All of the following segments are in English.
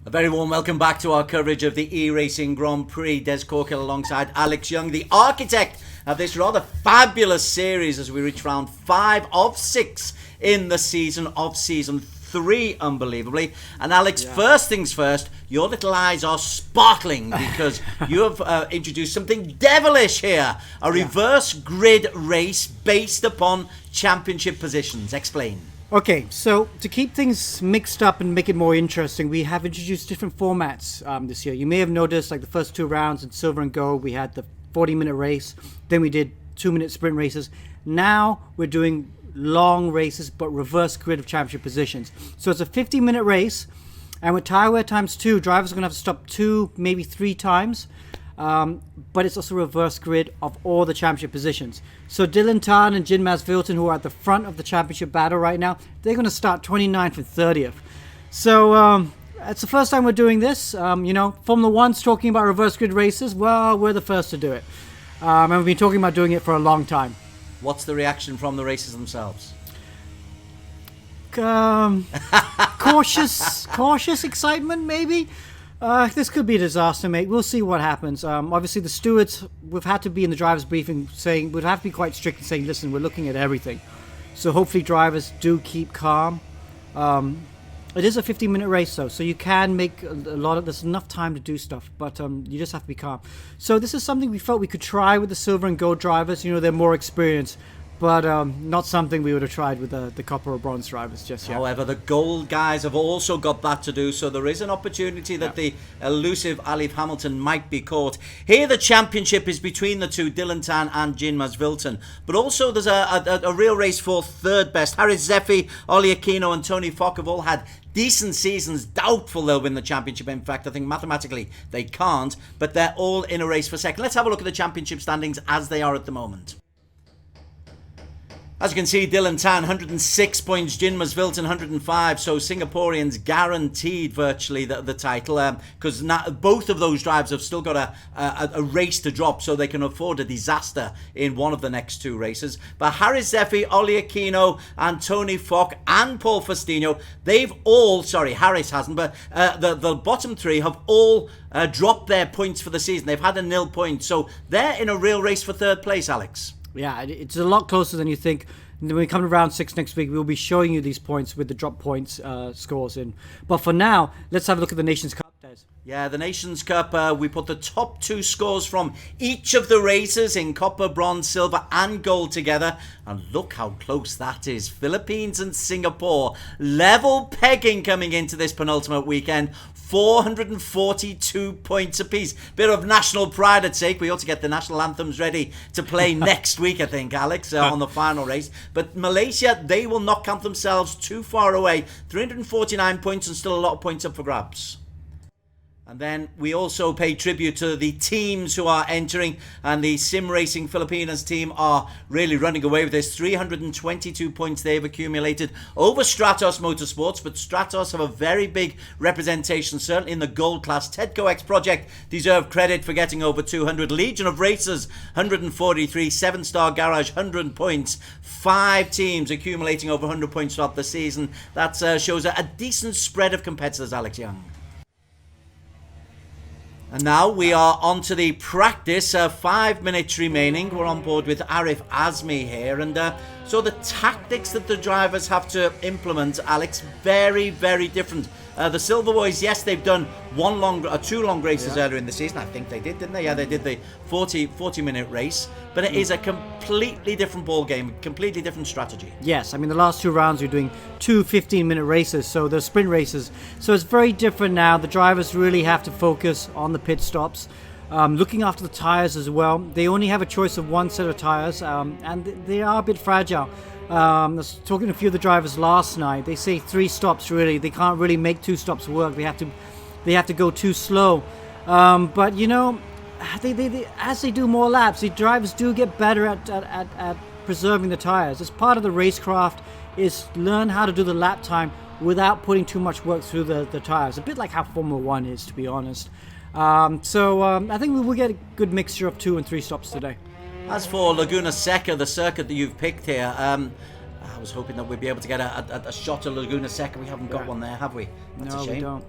A very warm welcome back to our coverage of the eRacing Grand Prix. Des Corkill alongside Alex Young, the architect of this rather fabulous series as we reach round 5 of 6 in the season of season 3, unbelievably. And Alex, first things first, your little eyes are sparkling because you have introduced something devilish here. A reverse grid race based upon championship positions. Explain. Okay, so to keep things mixed up and make it more interesting, we have introduced different formats this year. You may have noticed, like the first 2 rounds in Silver and Gold, we had the 40-minute race. Then we did 2-minute sprint races. Now we're doing long races, but reverse grid of championship positions. So it's a 50-minute race, and with tire wear times 2, drivers are going to have to stop 2, maybe 3 times. But it's also a reverse grid of all the championship positions. So Dylan Tan and Jin Masvilton, who are at the front of the championship battle right now, they're going to start 29th and 30th. So it's the first time we're doing this. Formula One's talking about reverse grid races. Well, we're the first to do it. And we've been talking about doing it for a long time. What's the reaction from the races themselves? Cautious excitement, maybe. This could be a disaster, mate. We'll see what happens. Obviously, the stewards, we've had to be in the drivers' briefing saying, we'd have to be quite strict in saying, listen, we're looking at everything. So hopefully drivers do keep calm. It is a 50-minute race, though, so you can make there's enough time to do stuff, but you just have to be calm. So this is something we felt we could try with the Silver and Gold drivers. They're more experienced. But not something we would have tried with the copper or bronze drivers just yet. However, the gold guys have also got that to do, so there is an opportunity that the elusive Alif Hamilton might be caught. Here the championship is between the two, Dylan Tan and Jin Masvilton. But also there's a real race for third best. Haris Zeffy, Ollie Aquino and Tony Fock have all had decent seasons. Doubtful they'll win the championship. In fact, I think mathematically they can't, but they're all in a race for second. Let's have a look at the championship standings as they are at the moment. As you can see, Dylan Tan, 106 points, Jin Masvilton, 105. So Singaporeans guaranteed virtually the title because both of those drivers have still got a race to drop, so they can afford a disaster in one of the next 2 races. But Haris Zeffy, Ollie Aquino and Tony Fock and Paul Faustino, they've all, Harris hasn't, but the bottom 3 have all dropped their points for the season. They've had a 0 point. So they're in a real race for third place, Alex. Yeah, it's a lot closer than you think. When we come to round 6 next week, we'll be showing you these points with the drop points scores in. But for now, let's have a look at the Nations Cup, Des. Yeah, the Nations Cup, we put the top 2 scores from each of the races in copper, bronze, silver and gold together. And look how close that is. Philippines and Singapore level pegging coming into this penultimate weekend. 442 points apiece. Bit of national pride at stake. We ought to get the national anthems ready to play next week, I think, Alex, on the final race. But Malaysia, they will not count themselves too far away. 349 points and still a lot of points up for grabs. And then we also pay tribute to the teams who are entering, and the Sim Racing Filipinas team are really running away with this. 322 points they've accumulated over Stratos Motorsports, but Stratos have a very big representation, certainly in the gold class. Tedco X Project deserve credit for getting over 200. Legion of Racers, 143. 7-Star Garage, 100 points. 5 teams accumulating over 100 points throughout the season. That shows a decent spread of competitors, Alex Young. And now we are on to the practice. 5 minutes remaining. We're on board with Arif Azmi here. And so the tactics that the drivers have to implement, Alex, very, very different. The Silver Boys, yes, they've done 2 long races earlier in the season. I think they did, didn't they? Yeah, they did the 40-minute race. But it is a completely different ball game, completely different strategy. Yes, I mean, the last 2 rounds you're doing 2 15-minute races, so they're sprint races. So it's very different now. The drivers really have to focus on the pit stops, looking after the tires as well. They only have a choice of 1 set of tires, and they are a bit fragile. I was talking to a few of the drivers last night. They say 3 stops really. They can't really make 2 stops work. They have to go too slow. But they as they do more laps, the drivers do get better at preserving the tires. It's part of the racecraft is learn how to do the lap time without putting too much work through the tires. A bit like how Formula One is, to be honest. So I think we will get a good mixture of 2 and 3 stops today. As for Laguna Seca, the circuit that you've picked here, I was hoping that we'd be able to get a shot of Laguna Seca. We haven't got one there, have we? That's no, a shame. We don't.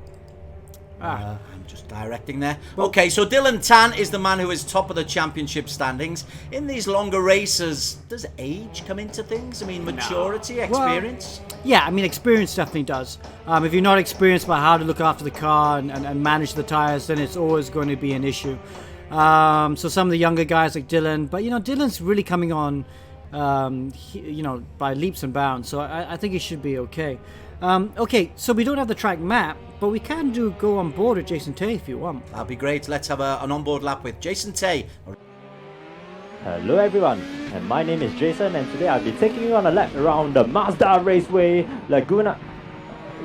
I'm just directing there. Okay, so Dylan Tan is the man who is top of the championship standings. In these longer races, does age come into things? I mean, maturity, experience? Well, yeah, I mean, experience definitely does. If you're not experienced about how to look after the car and manage the tires, then it's always going to be an issue. So some of the younger guys like Dylan, but Dylan's really coming on, by leaps and bounds. So I think he should be okay. Okay, so we don't have the track map, but we can go on board with Jason Tay if you want. That'd be great. Let's have an onboard lap with Jason Tay. Hello everyone, and my name is Jason, and today I'll be taking you on a lap around the Mazda Raceway, Laguna,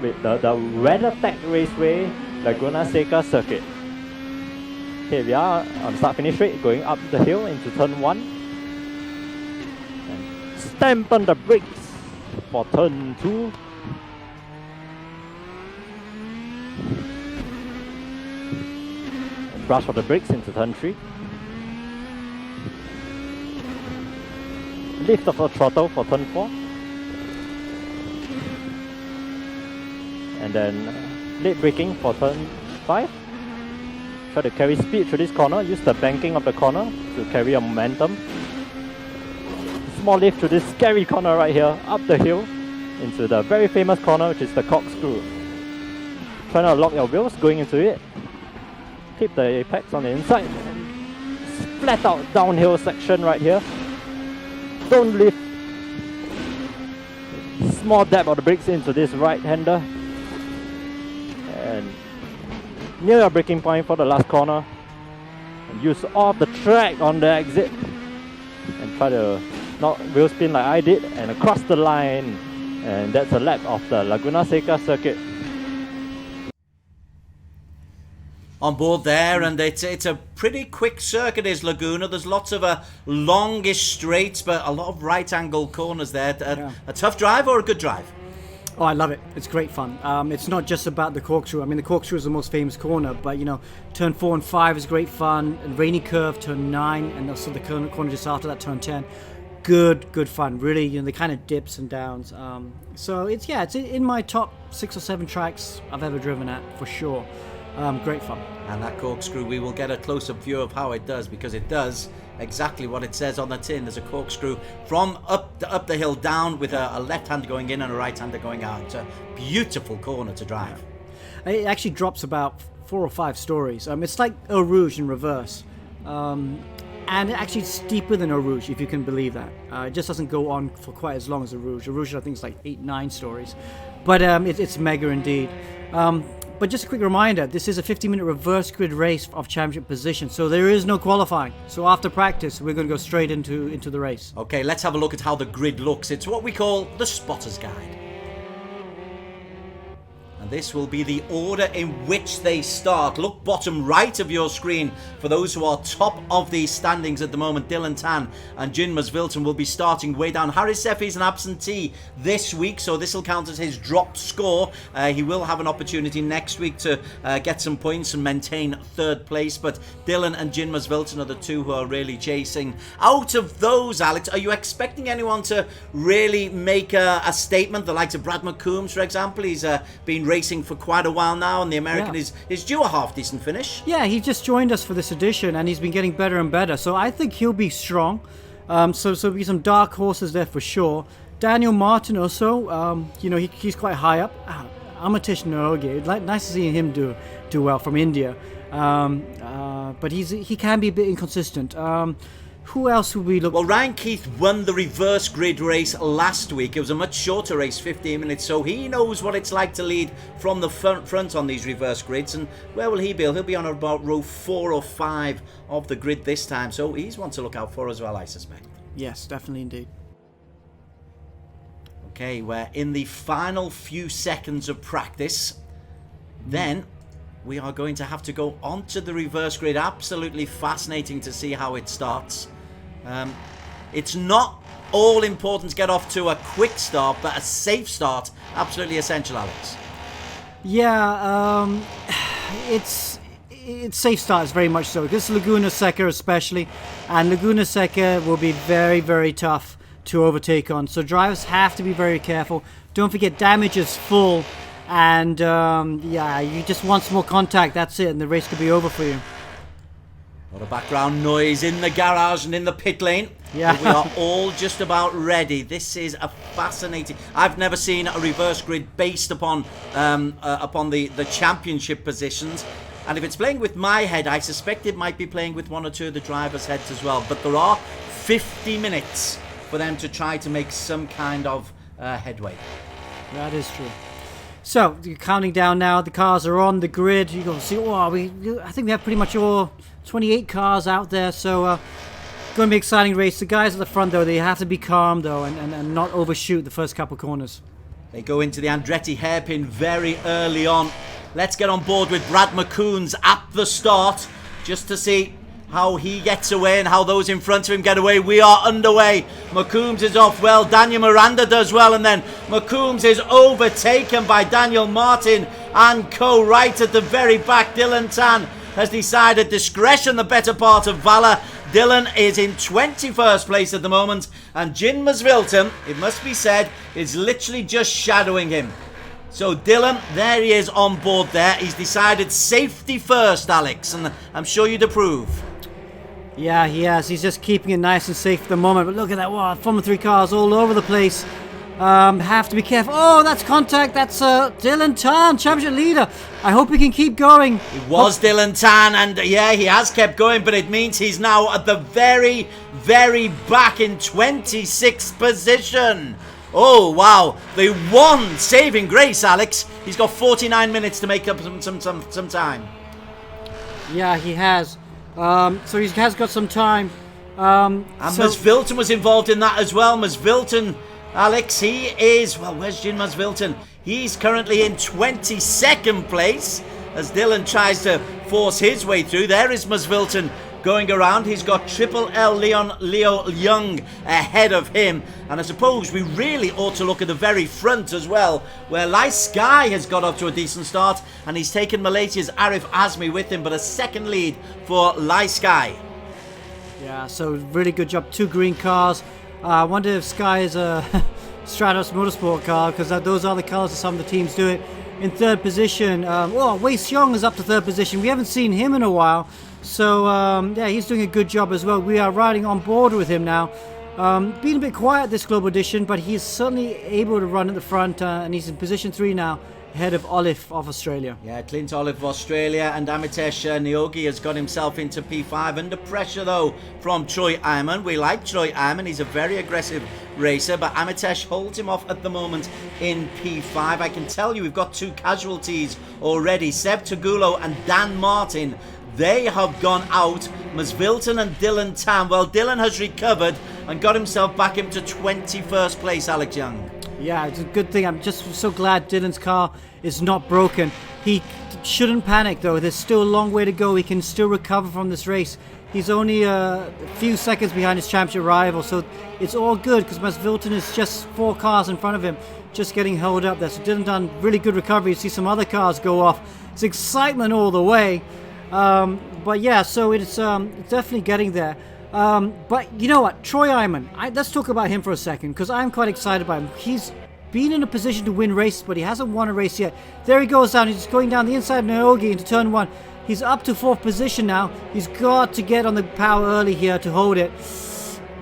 with the WeatherTech Raceway, Laguna Seca circuit. Here we are on start-finish straight, going up the hill into turn 1. And stamp on the brakes for turn 2. Brush of the brakes into turn 3. Lift of the throttle for turn 4. And then late braking for turn 5. Try to carry speed through this corner. Use the banking of the corner to carry your momentum. Small lift through this scary corner right here, up the hill into the very famous corner, which is the corkscrew. Try not to lock your wheels going into it. Keep the apex on the inside. Flat out downhill section right here. Don't lift. Small dab of the brakes into this right-hander. And near your braking point for the last corner. And use all of the track on the exit. And try to not wheel spin like I did. And across the line. And that's a lap of the Laguna Seca circuit. On board there, and it's a pretty quick circuit, is Laguna. There's lots of longish straights, but a lot of right-angle corners there. A tough drive or a good drive? Oh, I love it. It's great fun. It's not just about the corkscrew. I mean, the corkscrew is the most famous corner, but turn 4 and 5 is great fun. And rainy curve, turn 9, and also the corner just after that, turn 10. Good fun. Really, the kind of dips and downs. So it's in my top 6 or 7 tracks I've ever driven at for sure. Great fun. And that corkscrew, we will get a close-up view of how it does, because it does exactly what it says on the tin. There's a corkscrew from up the hill down with a left-hander going in and a right-hander going out. It's a beautiful corner to drive. It actually drops about 4 or 5 stories. It's like Eau Rouge in reverse. And it actually it's steeper than Eau Rouge, if you can believe that. It just doesn't go on for quite as long as Eau Rouge. Eau Rouge, I think, is like 8-9 stories. But it's mega indeed. But just a quick reminder, this is a 50-minute reverse grid race of championship position, so there is no qualifying. So after practice, we're going to go straight into the race. Okay, let's have a look at how the grid looks. It's what we call the spotter's guide. And this will be the order in which they start. Look bottom right of your screen for those who are top of the standings at the moment. Dylan Tan and Jin Masvilton will be starting way down. Harris Sefi is an absentee this week, so this will count as his drop score. He will have an opportunity next week to get some points and maintain 3rd place, but Dylan and Jin Masvilton are the two who are really chasing. Out of those, Alex, are you expecting anyone to really make a statement? The likes of Brad McCombs, for example. He's been racing for quite a while now, and the American is due a half-decent finish. Yeah, he just joined us for this edition, and he's been getting better and better, so I think he'll be strong. So there'll be some dark horses there for sure. Daniel Martin also, he's quite high up. Amatish Naogi, nice to see him do well from India, but he can be a bit inconsistent. Who else would we look? Well, Ryan Keith won the reverse grid race last week. It was a much shorter race, 15 minutes, so he knows what it's like to lead from the front on these reverse grids. And where will he be? He'll be on about row 4 or 5 of the grid this time, so he's one to look out for as well, I suspect. Yes, definitely indeed. Okay, we're in the final few seconds of practice. Then we are going to have to go onto the reverse grid. Absolutely fascinating to see how it starts. It's not all important to get off to a quick start, but a safe start, absolutely essential, Alex. Yeah, it's safe starts very much so. This Laguna Seca especially, and Laguna Seca will be very, very tough to overtake on. So drivers have to be very careful. Don't forget, damage is full. And yeah, you just want some more contact. That's it, and the race could be over for you. A lot of background noise in the garage and in the pit lane. Yeah. But we are all just about ready. This is a fascinating... I've never seen a reverse grid based upon the championship positions. And if it's playing with my head, I suspect it might be playing with one or two of the drivers' heads as well. But there are 50 minutes for them to try to make some kind of headway. That is true. So, you're counting down now. The cars are on the grid. You can see, I think we have pretty much all 28 cars out there. So, going to be an exciting race. The guys at the front, though, they have to be calm, though, and not overshoot the first couple corners. They go into the Andretti hairpin very early on. Let's get on board with Brad McCoons at the start, just to see how he gets away and how those in front of him get away. We are underway. McCombs is off well. Daniel Miranda does well. And then McCombs is overtaken by Daniel Martin and co. Right at the very back, Dylan Tan has decided discretion the better part of valor. Dylan is in 21st place at the moment. And Jim Masvilton, it must be said, is literally just shadowing him. So Dylan, there he is on board there. He's decided safety first, Alex. And I'm sure you'd approve. Yeah, he has. He's just keeping it nice and safe for the moment. But look at that. Wow, Formula 3 cars all over the place. Have to be careful. Oh, that's contact. That's Dylan Tan, championship leader. I hope he can keep going. It was Dylan Tan, and yeah, he has kept going, but it means he's now at the very, very back in 26th position. Oh, wow. The one saving grace, Alex. He's got 49 minutes to make up some time. Yeah, he has. So he has got some time. And Masvilton was involved in that as well. Masvilton, Alex, he is... Well, where's Jim Masvilton? He's currently in 22nd place as Dylan tries to force his way through. There is Masvilton going around. He's got Triple L Leo Young ahead of him. And I suppose we really ought to look at the very front as well, where Lai Sky has got up to a decent start, and he's taken Malaysia's Arif Azmi with him, but a second lead for Lai Sky. Yeah, so really good job. 2 green cars. I wonder if Sky is a Stratos Motorsport car, because those are the cars that some of the teams do it. In 3rd position, Wei Xiong is up to 3rd position. We haven't seen him in a while. So, yeah, he's doing a good job as well. We are riding on board with him now. Been a bit quiet this Global Edition, but he's certainly able to run at the front, and he's in position 3 now, ahead of Olive of Australia. Yeah, Clint Olive of Australia, and Amitesh Niogi has got himself into P5. Under pressure, though, from Troy Iman. We like Troy Iman. He's a very aggressive racer, but Amitesh holds him off at the moment in P5. I can tell you we've got 2 casualties already. Seb Tagulo and Dan Martin. They have gone out. Masvilton and Dylan Tan. Well, Dylan has recovered and got himself back into 21st place, Alex Young. Yeah, it's a good thing. I'm just so glad Dylan's car is not broken. He shouldn't panic, though. There's still a long way to go. He can still recover from this race. He's only a few seconds behind his championship rival, so it's all good because Masvilton is just 4 cars in front of him, just getting held up there. So Dylan done really good recovery. You see some other cars go off. It's excitement all the way. But yeah, so it's definitely getting there. But you know what, Troy Iman, let's talk about him for a second, because I'm quite excited about him. He's been in a position to win races, but he hasn't won a race yet. There he goes down. He's going down the inside of Naogi into turn 1. He's up to 4th position now. He's got to get on the power early here to hold it.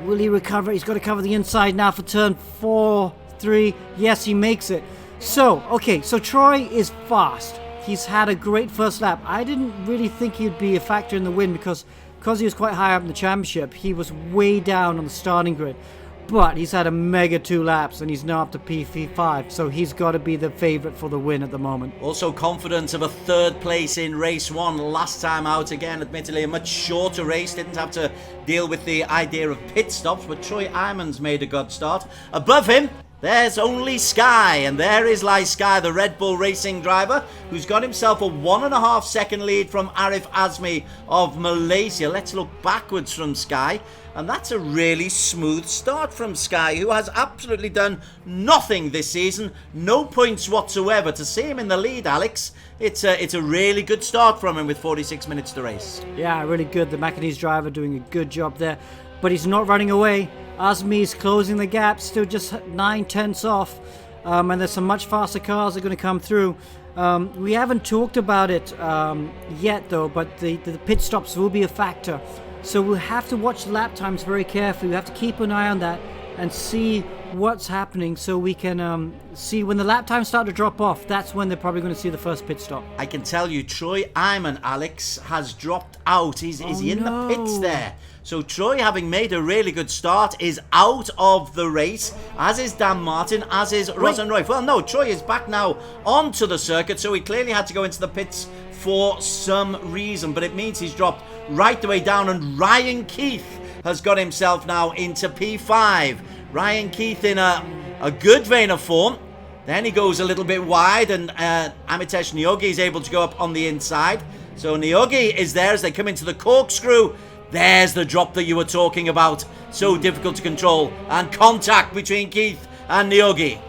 Will he recover? He's got to cover the inside now for turn 4, 3. Yes, he makes it. So, okay, so Troy is fast. He's had a great first lap. I didn't really think he'd be a factor in the win because he was quite high up in the championship. He was way down on the starting grid. But he's had a mega 2 laps and he's now up to P5, so he's got to be the favourite for the win at the moment. Also confident of a 3rd place in race 1 last time out. Again, admittedly a much shorter race, didn't have to deal with the idea of pit stops, but Troy Iman's made a good start. Above him, there's only Sky, and there is Lai Sky, the Red Bull Racing driver, who's got himself a 1.5 second lead from Arif Azmi of Malaysia. Let's look backwards from Sky, and that's a really smooth start from Sky, who has absolutely done nothing this season, no points whatsoever. To see him in the lead, Alex, it's a really good start from him with 46 minutes to race. Yeah, really good. The Macanese driver doing a good job there, but he's not running away. Azmi's closing the gap, still just 9 tenths off. and there's some much faster cars that are going to come through. We haven't talked about it yet, though, but the pit stops will be a factor. So we'll have to watch the lap times very carefully. We have to keep an eye on that and see what's happening, so we can see when the lap times start to drop off. That's when they're probably going to see the first pit stop. I can tell you, Troy Iman, Alex, has dropped out. Is he in the pits there? So Troy, having made a really good start, is out of the race, as is Dan Martin, as is Rosenroy. Well, no, Troy is back now onto the circuit, so he clearly had to go into the pits for some reason, but it means he's dropped right the way down, and Ryan Keith has got himself now into P5. Ryan Keith in a good vein of form. Then he goes a little bit wide, and Amitesh Nyogi is able to go up on the inside. So Nyogi is there as they come into the corkscrew. There's the drop that you were talking about. So difficult to control. And contact between Keith and Nyogi.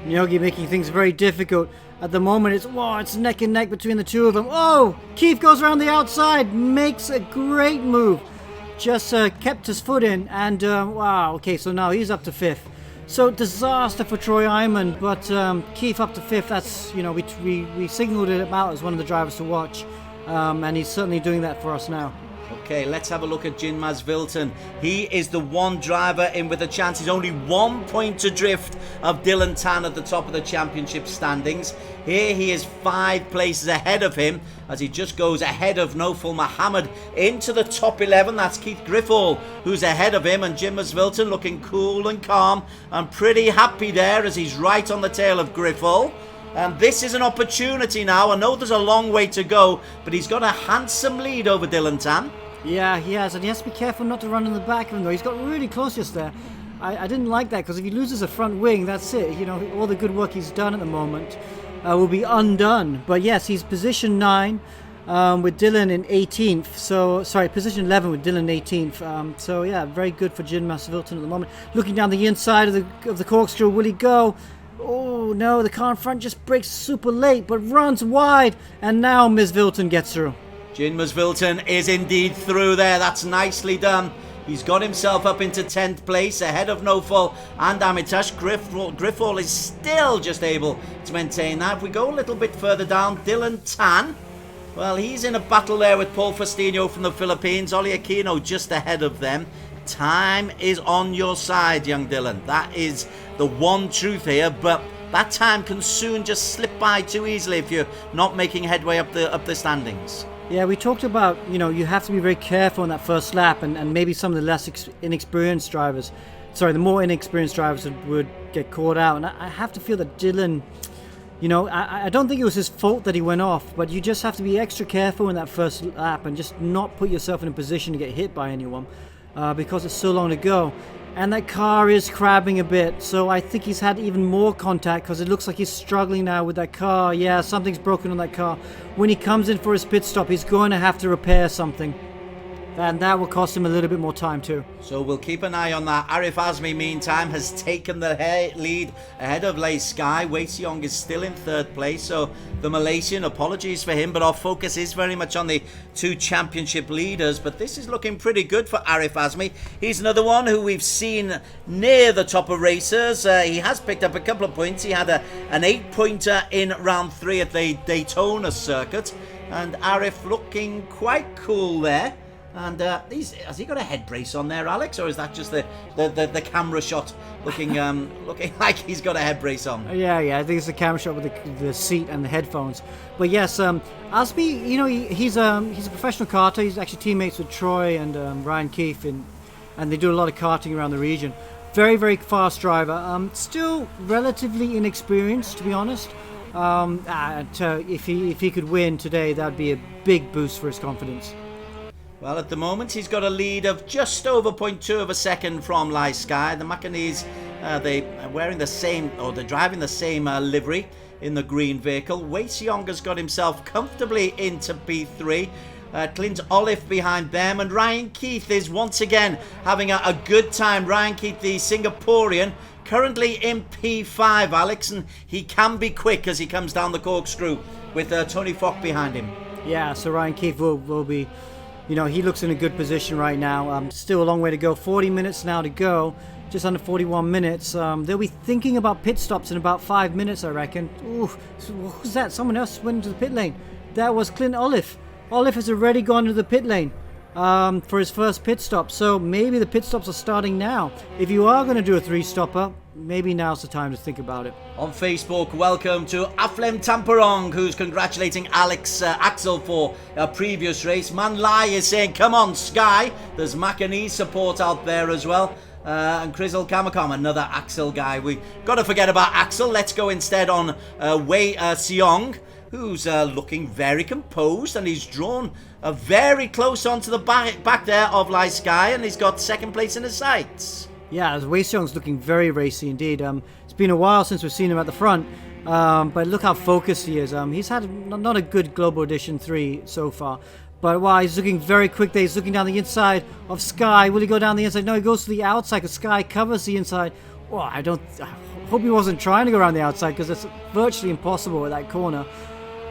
Nyogi making things very difficult. At the moment, it's neck and neck between the two of them. Oh, Keith goes around the outside, makes a great move. Just kept his foot in, and wow, okay, so now he's up to 5th. So disaster for Troy Iman, but Keith up to 5th. That's, we signaled it out as one of the drivers to watch, and he's certainly doing that for us now. Okay, let's have a look at Jinmaz Vilton. He is the one driver in with a chance. He's only 1 point adrift of Dylan Tan at the top of the championship standings. Here he is 5 places ahead of him as he just goes ahead of Nofal Muhammad into the top 11. That's Keith Griffall who's ahead of him, and Jinmaz Vilton looking cool and calm and pretty happy there as he's right on the tail of Griffall. And this is an opportunity now. I know there's a long way to go, but he's got a handsome lead over Dylan Tan. Yeah, he has, and he has to be careful not to run in the back of him, though. He's got really close just there. I didn't like that, because if he loses a front wing, that's it. All the good work he's done at the moment will be undone. But yes, he's position 9 with Dylan in 18th. So, sorry, position 11 with Dylan 18th. So yeah, very good for Jinmaz Vilton at the moment. Looking down the inside of the corkscrew, will he go? Oh no, the car in front just brakes super late, but runs wide, and now Ms. Vilton gets through. Jinmaz Vilton is indeed through there. That's nicely done. He's got himself up into 10th place ahead of Nofal and Amitesh. Griffall is still just able to maintain that. If we go a little bit further down, Dylan Tan, well, he's in a battle there with Paul Faustino from the Philippines. Oli Aquino just ahead of them. Time is on your side, young Dylan. That is the one truth here, but that time can soon just slip by too easily if you're not making headway up the standings. Yeah, we talked about, you have to be very careful on that first lap, and maybe some of the less inexperienced drivers, the more inexperienced drivers would get caught out. And I have to feel that Dylan, I don't think it was his fault that he went off, but you just have to be extra careful in that first lap and just not put yourself in a position to get hit by anyone because it's so long to go. And that car is crabbing a bit, so I think he's had even more contact because it looks like he's struggling now with that car. Yeah, something's broken on that car. When he comes in for his pit stop, he's going to have to repair something. And that will cost him a little bit more time too. So we'll keep an eye on that. Arif Azmi, meantime, has taken the lead ahead of Lay Sky. Wei Seong is still in 3rd place. So the Malaysian, apologies for him, but our focus is very much on the 2 championship leaders. But this is looking pretty good for Arif Azmi. He's another one who we've seen near the top of racers. He has picked up a couple of points. He had an 8-pointer in round 3 at the Daytona circuit. And Arif looking quite cool there. And has he got a head brace on there, Alex, or is that just the camera shot looking like he's got a head brace on? Yeah, I think it's the camera shot with the seat and the headphones. But yes, Asby, he's a professional karter. He's actually teammates with Troy and Ryan Keefe, and they do a lot of karting around the region. Very, very fast driver. Still relatively inexperienced, to be honest. If he could win today, that would be a big boost for his confidence. Well, at the moment, he's got a lead of just over 0.2 of a second from Lai Sky. The Macanese, they are wearing the same, or they're driving the same livery in the green vehicle. Wei Seong has got himself comfortably into P3. Clint Olive behind them, and Ryan Keith is once again having a good time. Ryan Keith, the Singaporean, currently in P5, Alex, and he can be quick as he comes down the corkscrew with Tony Fock behind him. Yeah, so Ryan Keith will be... he looks in a good position right now. Still a long way to go. 40 minutes now to go just under 41 minutes. They'll be thinking about pit stops in about 5 minutes, I reckon. Ooh, who's that? Someone else went into the pit lane. That was Clint Olive. Olive has already gone into the pit lane for his first pit stop. So maybe the pit stops are starting now. If you are going to do a 3-stopper, maybe now's the time to think about it. On Facebook, welcome to Aflem Tamperong, who's congratulating Axel for a previous race. Man Lai is saying, come on, Sky. There's Macanese support out there as well. And Crizzle Kamakom, another Axel guy. We got to forget about Axel. Let's go instead on Wei Seong, who's looking very composed, and he's drawn very close onto the back there of Lai Sky, and he's got second place in his sights. Yeah, Wei Seong's looking very racy indeed. It's been a while since we've seen him at the front, but look how focused he is. He's had not a good Global Edition 3 so far, but wow, he's looking very quick there. He's looking down the inside of Sky. Will he go down the inside? No, he goes to the outside because Sky covers the inside. Well, I hope he wasn't trying to go around the outside because it's virtually impossible at that corner.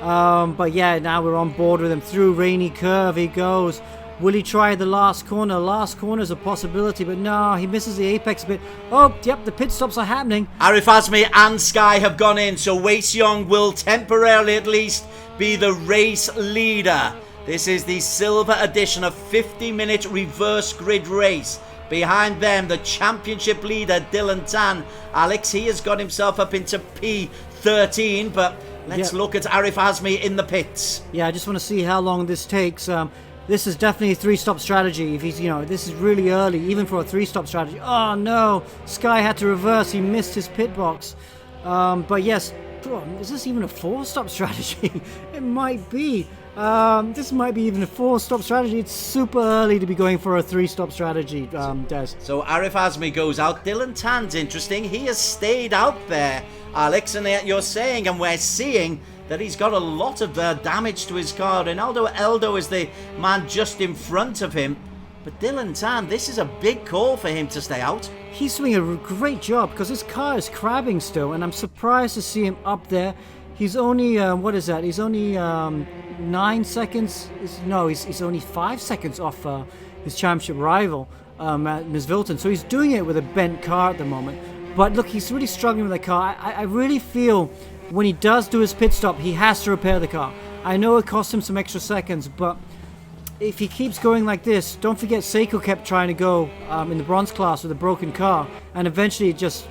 But yeah, now we're on board with him. Through Rainy Curve he goes. Will he try the last corner? Last corner is a possibility, but no, he misses the apex a bit. Oh, yep, the pit stops are happening. Arif Azmi and Sky have gone in, so Wei Seong will temporarily at least be the race leader. This is the silver edition of 50-minute reverse grid race. Behind them, the championship leader, Dylan Tan. Alex, he has got himself up into P13, but let's look at Arif Azmi in the pits. Yeah, I just want to see how long this takes. This is definitely a 3-stop strategy. If he's, this is really early, even for a 3-stop strategy. Oh no, Sky had to reverse. He missed his pit box. But yes, is this even a 4-stop strategy? It might be. This might be even a 4-stop strategy. It's super early to be going for a 3-stop strategy, Des. So Arif Azmi goes out. Dylan Tan's interesting. He has stayed out there, Alex, and you're saying, and we're seeing, that he's got a lot of damage to his car. Ronaldo Eldo is the man just in front of him. But Dylan Tan, this is a big call for him to stay out. He's doing a great job because his car is crabbing still, and I'm surprised to see him up there. He's only, what is that? He's only 9 seconds. No, he's only 5 seconds off his championship rival, Ms. Vilton. So he's doing it with a bent car at the moment. But look, he's really struggling with the car. I really feel when he does do his pit stop, he has to repair the car. I know it cost him some extra seconds, but if he keeps going like this, don't forget Seca kept trying to go in the bronze class with a broken car, and eventually it just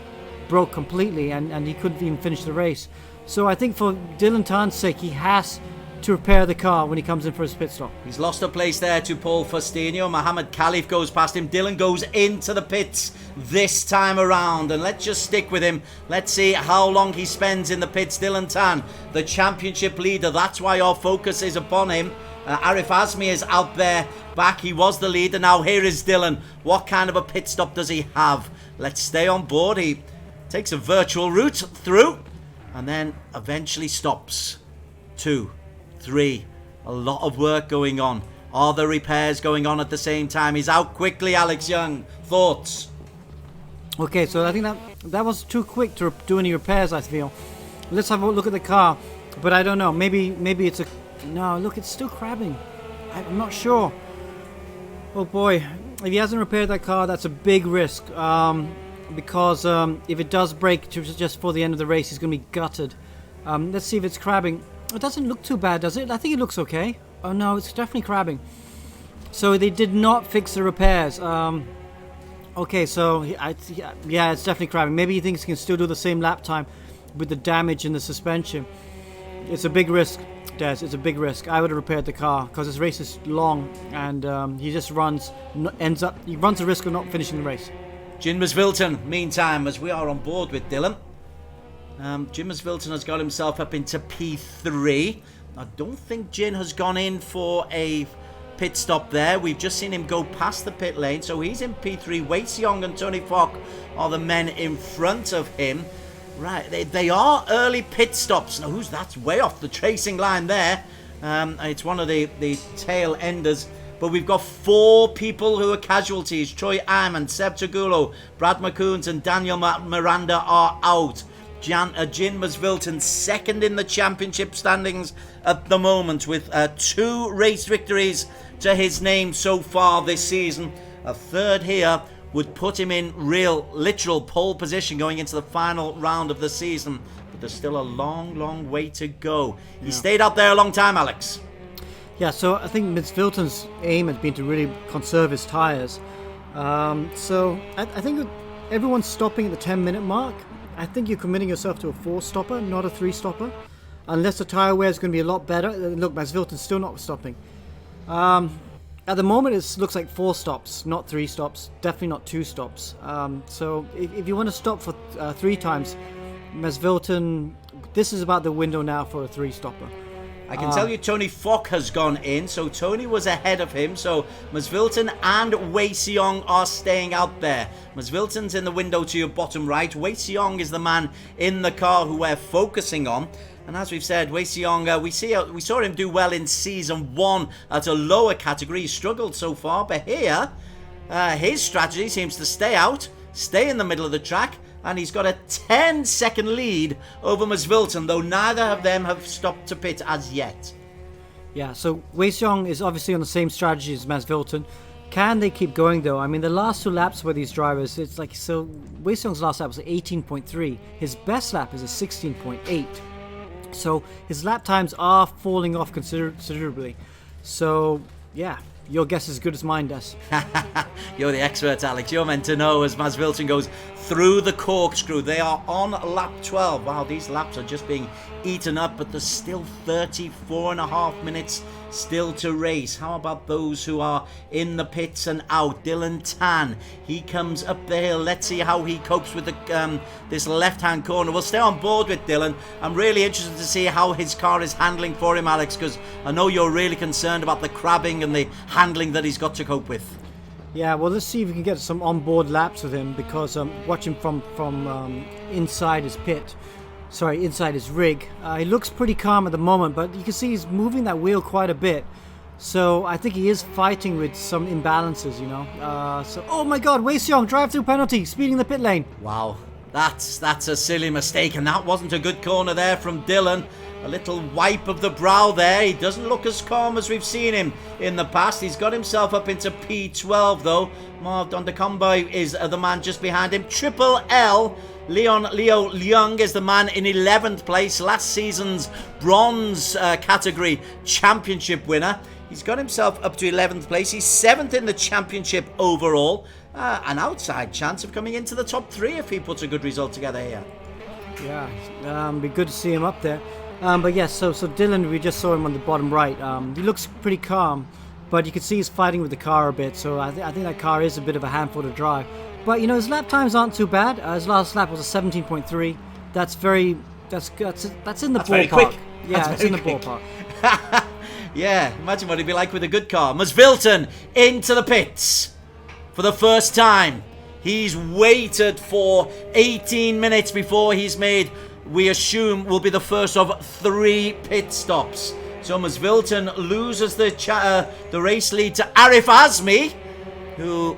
broke completely, and he couldn't even finish the race. So I think for Dylan Tan's sake, he has to repair the car when he comes in for his pit stop. He's lost a place there to Paul Faustino. Mohamed Khalif goes past him. Dylan goes into the pits this time around, and let's just stick with him. Let's see how long he spends in the pits. Dylan Tan, the championship leader, that's why our focus is upon him. Arif Azmi is out there back. He was the leader. Now here is Dylan. What kind of a pit stop does he have? Let's stay on board. He takes a virtual route through and then eventually stops. 2, 3, a lot of work going on. Are the repairs going on at the same time? He's out quickly, Alex Young. Thoughts? Okay, so I think that was too quick to do any repairs, I feel. Let's have a look at the car. But I don't know. Maybe it's a... No, look, it's still crabbing. I'm not sure. Oh boy. If he hasn't repaired that car, that's a big risk. Because if it does break just before the end of the race, he's going to be gutted. Let's see if it's crabbing. It doesn't look too bad, does it? I think it looks okay. Oh no, it's definitely crabbing. So they did not fix the repairs. Okay, so yeah, it's definitely crabbing. Maybe he thinks he can still do the same lap time with the damage in the suspension. It's a big risk, Des. It's a big risk. I would have repaired the car because this race is long, and he just runs the risk of not finishing the race. Jin Vilton, meantime, as we are on board with Dylan. Jin Vilton has got himself up into P3. I don't think Jin has gone in for a pit stop there. We've just seen him go past the pit lane, so he's in P3. Wei Seong and Tony Fock are the men in front of him. Right, they are early pit stops. Now, that's way off the tracing line there. It's one of the tail enders. But we've got 4 people who are casualties. Troy Iman, Seb Tagulo, Brad McCoons and Daniel Miranda are out. Jin Masvilton second in the championship standings at the moment with 2 race victories to his name so far this season. A third here would put him in real, literal pole position going into the final round of the season. But there's still a long, long way to go. He stayed out there a long time, Alex. Yeah, so I think Ms. Vilton's aim has been to really conserve his tyres. So I think that everyone's stopping at the 10-minute mark. I think you're committing yourself to a 4-stopper, not a 3-stopper. Unless the tyre wear is going to be a lot better. Look, Ms. Vilton's still not stopping. At the moment, it looks like 4 stops, not 3 stops. Definitely not 2 stops. So if you want to stop for 3 times, Ms. Vilton, this is about the window now for a 3-stopper. I can tell you Tony Fock has gone in, so Tony was ahead of him. So Masvilton and Wei Xiong are staying out there. Masvilton's in the window to your bottom right. Wei Xiong is the man in the car who we're focusing on. And as we've said, Wei Xiong, we saw him do well in Season 1 at a lower category. He struggled so far, but here, his strategy seems to stay out, stay in the middle of the track, and he's got a 10-second lead over Masvilton, though neither of them have stopped to pit as yet. Yeah, so Wei Xiong is obviously on the same strategy as Masvilton. Can they keep going, though? I mean, the last 2 laps for these drivers, it's like, so Wei Xiong's last lap was 18.3. His best lap is a 16.8. So his lap times are falling off considerably. So, yeah, your guess is as good as mine, Des. You're the expert, Alex. You're meant to know as Masvilton goes through the corkscrew. They are on lap 12. Wow, these laps are just being eaten up, but there's still 34.5 minutes still to race. How about those who are in the pits and out? Dylan Tan, he comes up the hill. Let's see how he copes with the this left-hand corner. We'll stay on board with Dylan. I'm really interested to see how his car is handling for him, Alex, because I know you're really concerned about the crabbing and the handling that he's got to cope with. Yeah, well, let's see if we can get some on-board laps with him, because watching from inside his pit, inside his rig, he looks pretty calm at the moment, but you can see he's moving that wheel quite a bit. So I think he is fighting with some imbalances, you know. Oh my God, Wei Xiong, drive-through penalty, speeding the pit lane. Wow, that's a silly mistake, and that wasn't a good corner there from Dylan. A little wipe of the brow there. He doesn't look as calm as we've seen him in the past. He's got himself up into P12 though. Marv Dondakombai is the man just behind him. Triple L. Leo Leung is the man in 11th place. Last season's bronze category championship winner. He's got himself up to 11th place. He's 7th in the championship overall. An outside chance of coming into the top 3 if he puts a good result together here. Yeah, be good to see him up there. But yes, so Dylan, we just saw him on the bottom right. He looks pretty calm, but you can see he's fighting with the car a bit. So I think that car is a bit of a handful to drive. But you know, his lap times aren't too bad. His last lap was a 17.3. That's in the ballpark. Very quick. Yeah, That's it's in the very quick. ballpark. Yeah, imagine what he'd be like with a good car. Masvilton into the pits for the first time. He's waited for 18 minutes before he's made, we assume, will be the first of 3 pit stops. So Masvilton loses the race lead to Arif Azmi, who,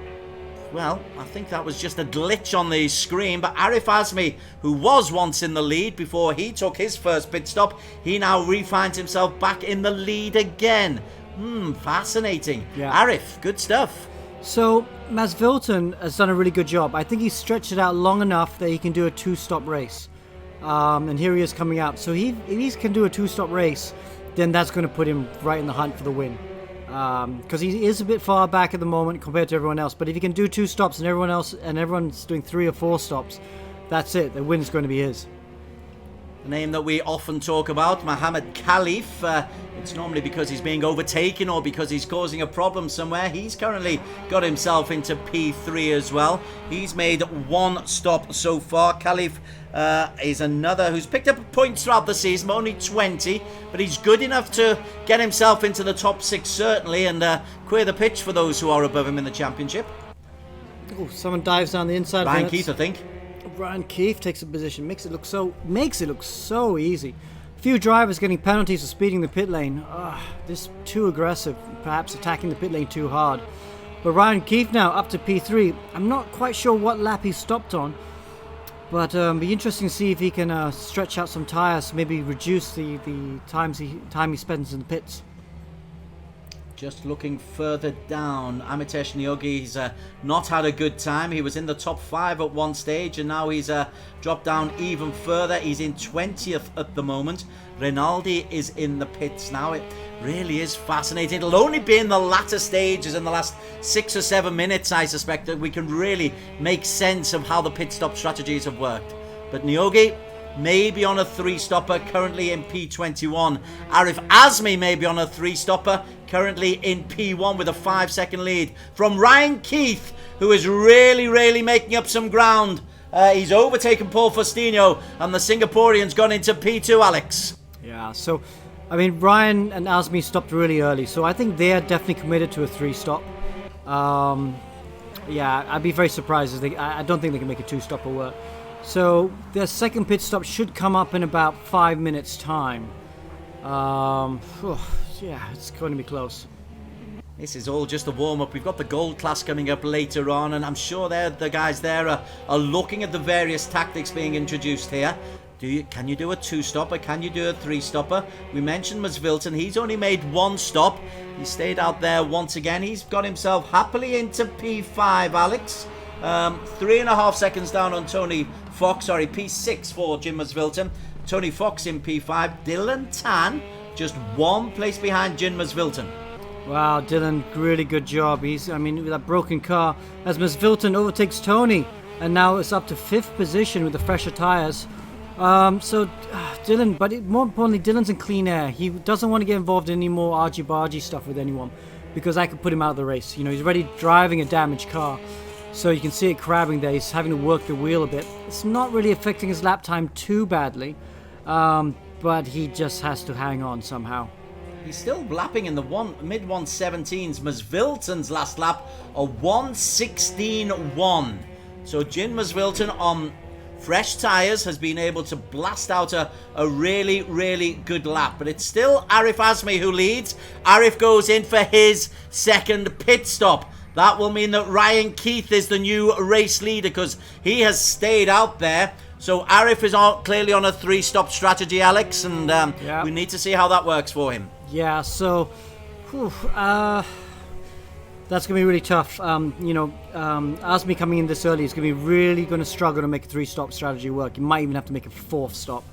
well, I think that was just a glitch on the screen, but Arif Azmi, who was once in the lead before he took his first pit stop, he now refinds himself back in the lead again. Fascinating. Yeah. Arif, good stuff. So Masvilton has done a really good job. I think he's stretched it out long enough that he can do a 2-stop race. And here he is coming out. So if he can do a 2-stop race, then that's going to put him right in the hunt for the win. Because he is a bit far back at the moment compared to everyone else. But if he can do 2 stops and everyone's doing 3 or 4 stops, that's it. The win is going to be his. A name that we often talk about, Mohammed Khalif. It's normally because he's being overtaken or because he's causing a problem somewhere. He's currently got himself into P3 as well. He's made 1 stop so far. Khalif is another who's picked up points throughout the season, but only 20. But he's good enough to get himself into the top 6 certainly, and clear the pitch for those who are above him in the championship. Oh, someone dives down the inside. Ryan Keith, I think. Ryan Keith takes a position, makes it look so easy. Few drivers getting penalties for speeding the pit lane. This too aggressive, perhaps attacking the pit lane too hard. But Ryan Keith now up to P3. I'm not quite sure what lap he stopped on, but be interesting to see if he can stretch out some tires, maybe reduce the time he spends in the pits. Just looking further down, Amitesh Nyogi's not had a good time. He was in the top 5 at one stage, and now he's dropped down even further. He's in 20th at the moment. Rinaldi is in the pits now. It really is fascinating. It'll only be in the latter stages, in the last 6 or 7 minutes, I suspect, that we can really make sense of how the pit stop strategies have worked. But Nyogi maybe on a 3-stopper, currently in P21. Arif Azmi maybe on a 3-stopper, currently in P1 with a 5-second lead from Ryan Keith, who is really making up some ground. He's overtaken Paul Faustino, and the Singaporean's gone into P2, Alex. Yeah, so, I mean, Ryan and Azmi stopped really early, so I think they're definitely committed to a 3-stop. Yeah, I'd be very surprised if I don't think they can make a 2-stopper work. So their second pit stop should come up in about 5 minutes time. Yeah, it's going to be close. This is all just a warm-up. We've got the gold class coming up later on, and I'm sure the guys there are looking at the various tactics being introduced here. Can you do a 2-stopper? Can you do a 3-stopper? We mentioned Masvilton. He's only made 1 stop. He stayed out there once again. He's got himself happily into P5, Alex. 3.5 seconds down on Tony Fox. Sorry, P6 for Jim Masvilton. Tony Fox in P5. Dylan Tan just 1 place behind Jim Masvilton. Wow, Dylan, really good job. With that broken car, as Masvilton overtakes Tony, and now it's up to 5th position with the fresher tyres. Dylan, but more importantly, Dylan's in clean air. He doesn't want to get involved in any more argy-bargy stuff with anyone, because that could put him out of the race. You know, he's already driving a damaged car, so you can see it crabbing there. He's having to work the wheel a bit. It's not really affecting his lap time too badly, but he just has to hang on somehow. He's still lapping in the mid-117s. Masvilton's last lap, a 1:16.1. So Jim Masvilton on fresh tyres has been able to blast out a really good lap. But it's still Arif Azmi who leads. Arif goes in for his second pit stop. That will mean that Ryan Keith is the new race leader because he has stayed out there. So Arif is clearly on a 3-stop strategy, Alex, and we need to see how that works for him. Yeah, so that's going to be really tough. Azmi coming in this early is going to be really going to struggle to make a 3-stop strategy work. He might even have to make a 4th stop.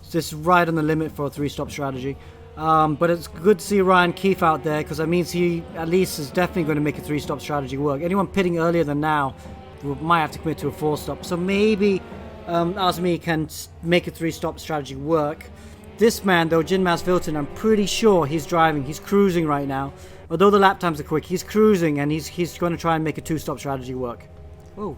It's just right on the limit for a 3-stop strategy. But it's good to see Ryan Keefe out there because that means he at least is definitely going to make a 3-stop strategy work. Anyone pitting earlier than now might have to commit to a 4-stop. So maybe Azmi can make a 3-stop strategy work. This man, though, Jim Masvilton, I'm pretty sure he's driving. He's cruising right now. Although the lap times are quick, he's cruising and he's going to try and make a 2-stop strategy work. Oh,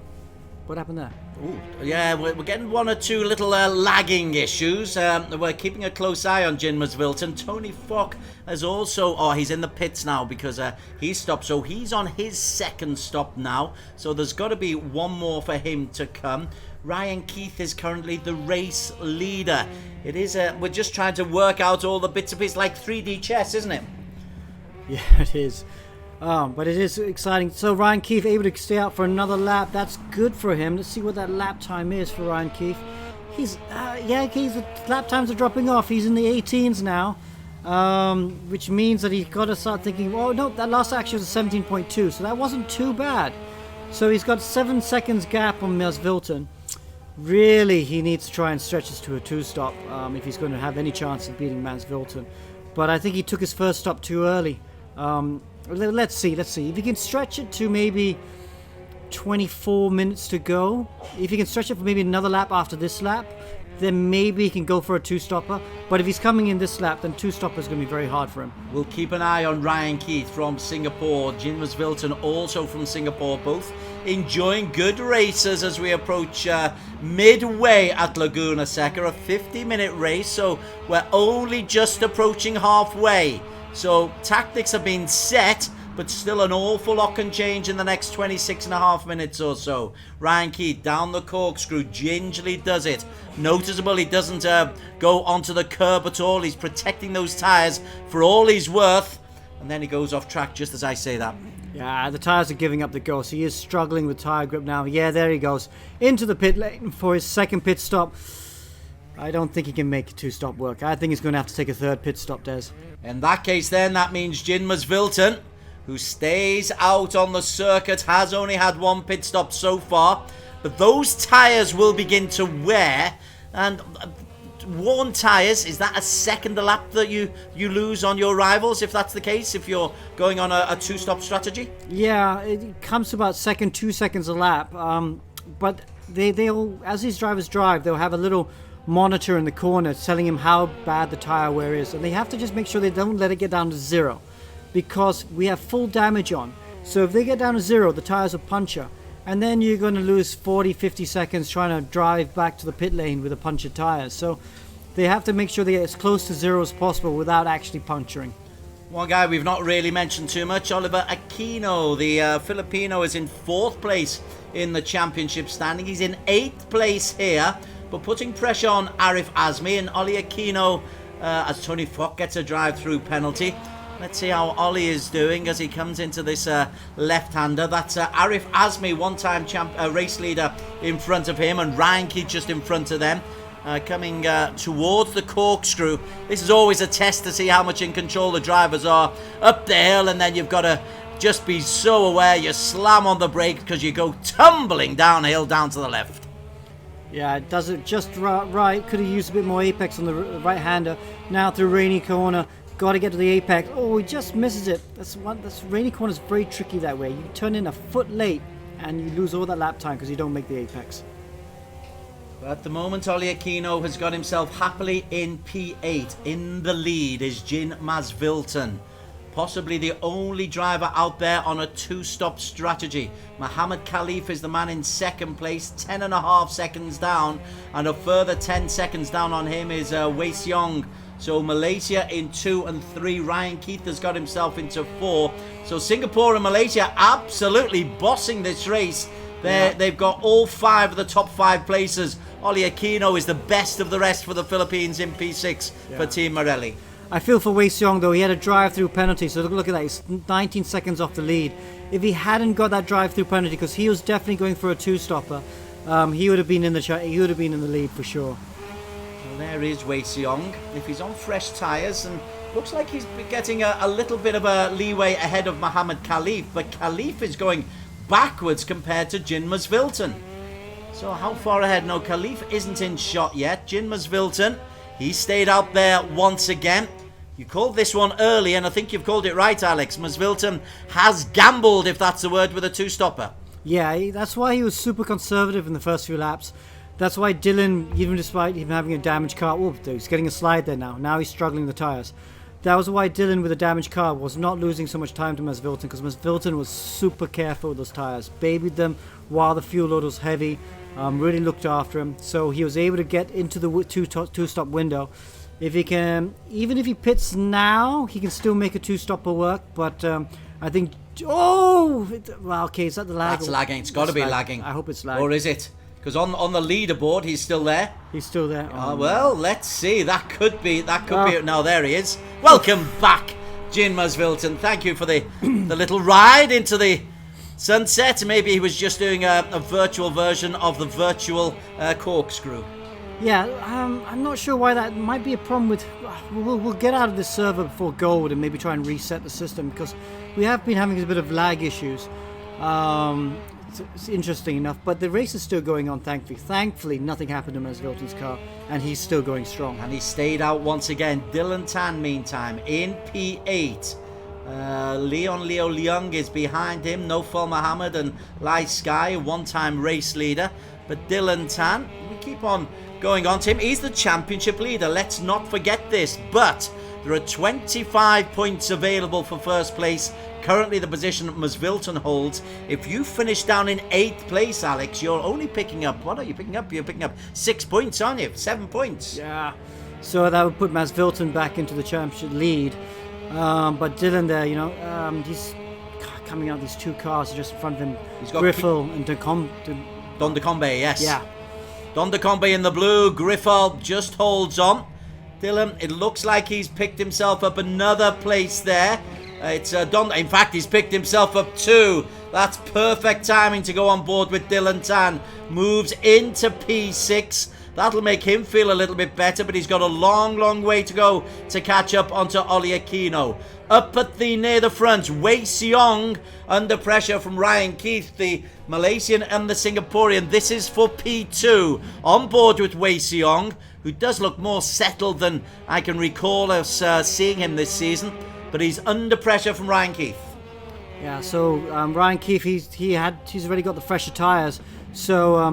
what happened there? Ooh, yeah, we're getting 1 or 2 little lagging issues. We're keeping a close eye on Jim Masvilton. Tony Fock has also... Oh, he's in the pits now because he stopped. So he's on his 2nd stop now. So there's got to be 1 more for him to come. Ryan Keith is currently the race leader. It is we're just trying to work out all the bits of it. It's like 3D chess, isn't it? Yeah, it is. But it is exciting. So Ryan Keith able to stay out for another lap. That's good for him. Let's see what that lap time is for Ryan Keith. His lap times are dropping off. He's in the 18s now, which means that he's got to start thinking, oh no, that last action was a 17.2, so that wasn't too bad. So he's got 7 seconds gap on Masvilton. Really, he needs to try and stretch this to a 2-stop if he's going to have any chance of beating Masvilton. But I think he took his first stop too early. Let's see. If he can stretch it to maybe 24 minutes to go, if he can stretch it for maybe another lap after this lap, then maybe he can go for a 2-stopper. But if he's coming in this lap, then 2-stopper is going to be very hard for him. We'll keep an eye on Ryan Keith from Singapore. Jim Masvilton also from Singapore, both enjoying good races as we approach midway at Laguna Seca, a 50-minute race. So we're only just approaching halfway. So tactics have been set, but still an awful lot can change in the next 26.5 minutes or so. Ryan Keith down the corkscrew, gingerly does it. Noticeable he doesn't go onto the curb at all. He's protecting those tyres for all he's worth. And then he goes off track just as I say that. Yeah, the tyres are giving up the ghost. He is struggling with tyre grip now. Yeah, there he goes. Into the pit lane for his 2nd pit stop. I don't think he can make a two-stop work. I think he's going to have to take a third pit stop, Des. In that case, then, that means Jin Masvilton, who stays out on the circuit, has only had one pit stop so far. But those tyres will begin to wear. And worn tyres, is that a second a lap that you lose on your rivals, if that's the case, if you're going on a two-stop strategy? Yeah, it comes to about 2 seconds a lap. But they'll, as these drivers drive, they'll have a little monitor in the corner telling him how bad the tire wear is, and they have to just make sure they don't let it get down to 0, because we have full damage on. So if they get down to 0, the tires will puncture, and then you're going to lose 40-50 seconds trying to drive back to the pit lane with a punctured tires. So they have to make sure they get as close to 0 as possible without actually puncturing. One guy we've not really mentioned too much, Oliver Aquino, the Filipino, is in 4th place in the championship standing. He's in 8th place here, but putting pressure on Arif Azmi, and Oli Aquino, as Tony Fock gets a drive-through penalty. Let's see how Oli is doing as he comes into this left-hander. That's Arif Azmi, one-time race leader, in front of him, and Ryan Keith just in front of them. Coming towards the corkscrew. This is always a test to see how much in control the drivers are up the hill, and then you've got to just be so aware you slam on the brake because you go tumbling downhill down to the left. Yeah, it does it just right. Could have used a bit more apex on the right-hander. Now through Rainy Corner, got to get to the apex. Oh, he just misses it. That's Rainy Corner is very tricky that way. You turn in a foot late and you lose all that lap time because you don't make the apex. At the moment, Oli Aquino has got himself happily in P8. In the lead is Jin Masvilton, possibly the only driver out there on a two-stop strategy. Mohammed Khalif is the man in 2nd place, 10.5 seconds down, and a further 10 seconds down on him is Wei Xiong. So Malaysia in 2 and 3. Ryan Keith has got himself into 4. So Singapore and Malaysia absolutely bossing this race. They've got all 5 of the top 5 places. Oli Aquino is the best of the rest for the Philippines in P6 for Team Morelli. I feel for Wei Xiong though. He had a drive-through penalty, so look at that. He's 19 seconds off the lead. If he hadn't got that drive-through penalty, because he was definitely going for a two-stopper, he would have been in the lead for sure. Well, there is Wei Xiong. If he's on fresh tyres, and looks like he's getting a little bit of a leeway ahead of Mohammed Khalif, but Khalif is going backwards compared to Jin Masvilton. So how far ahead? No, Khalif isn't in shot yet. Jin Masvilton, he stayed out there once again. You called this one early, and I think you've called it right, Alex. Masvilton has gambled, if that's the word, with a two-stopper. Yeah, that's why he was super conservative in the first few laps. That's why Dylan, even despite him having a damaged car, he's getting a slide there now. Now he's struggling with the tyres. That was why Dylan, with a damaged car, was not losing so much time to Masvilton, because Masvilton was super careful with those tyres. Babied them while the fuel load was heavy. Really looked after him. So he was able to get into the two-stop window. If he can, even if he pits now, he can still make a two-stopper work. But I think, okay, is that the lag? That's lagging. It's got to be lagging. I hope it's lagging. Or is it? Because on the leaderboard, he's still there. He's still there. Well, let's see. That could be. No, there he is. Welcome back, Jin Masvilton. Thank you for the little ride into the sunset. Maybe he was just doing a virtual version of the virtual corkscrew. Yeah, I'm not sure why that might be a problem with... We'll get out of this server before gold and maybe try and reset the system, because we have been having a bit of lag issues. It's interesting enough, but the race is still going on, thankfully. Thankfully, nothing happened to Masvilton's car, and he's still going strong. And he stayed out once again. Dylan Tan, meantime, in P8. Leon Leo Leung is behind him. Nofal Mohammed and Lai Sky, one-time race leader. But Dylan Tan, we keep on going on to him. He's the championship leader. Let's not forget this. But there are 25 points available for first place. Currently the position that Masvilton holds. If you finish down in 8th place, Alex, you're only picking up... What are you picking up? You're picking up 6 points, aren't you? 7 points. Yeah. So that would put Masvilton back into the championship lead. But Dylan there, he's coming out. These 2 cars are just in front of him. He's got Griffel and Don DeCombe, yes. Yeah. Don DeCombe in the blue. Griffel just holds on. Dylan, it looks like he's picked himself up another place there. It's Don. In fact, he's picked himself up 2. That's perfect timing to go on board with Dylan Tan. Moves into P6. That'll make him feel a little bit better, but he's got a long, long way to go to catch up onto Ollie Aquino. Up at the near the front, Wei Xiong under pressure from Ryan Keith, the Malaysian and the Singaporean. This is for P2. On board with Wei Xiong, who does look more settled than I can recall us seeing him this season, but he's under pressure from Ryan Keith. Yeah, so Ryan Keith, he's already got the fresher tyres. So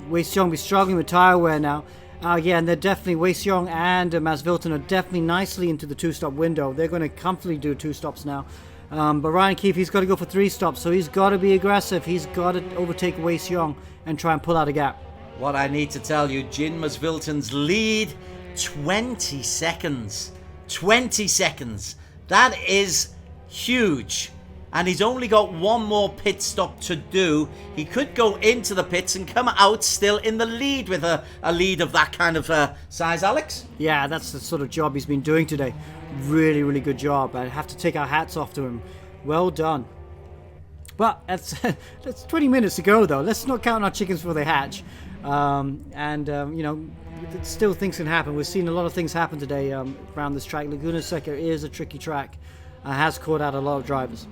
Wei Xiong will be struggling with tyre wear now. And they're definitely, Wei Xiong and Mas Vilton are definitely nicely into the 2-stop window. They're going to comfortably do 2 stops now. But Ryan Keith, he's got to go for 3 stops, so he's got to be aggressive. He's got to overtake Wei Xiong and try and pull out a gap. What I need to tell you, Jin Mas Vilton's lead, 20 seconds. 20 seconds. That is huge. And he's only got one more pit stop to do. He could go into the pits and come out still in the lead with a lead of that kind of size, Alex. Yeah, that's the sort of job he's been doing today. Really, really good job. I have to take our hats off to him. Well done. But that's 20 minutes to go, though. Let's not count our chickens before they hatch. Still things can happen. We've seen a lot of things happen today around this track. Laguna Seca is a tricky track. Has caught out a lot of drivers.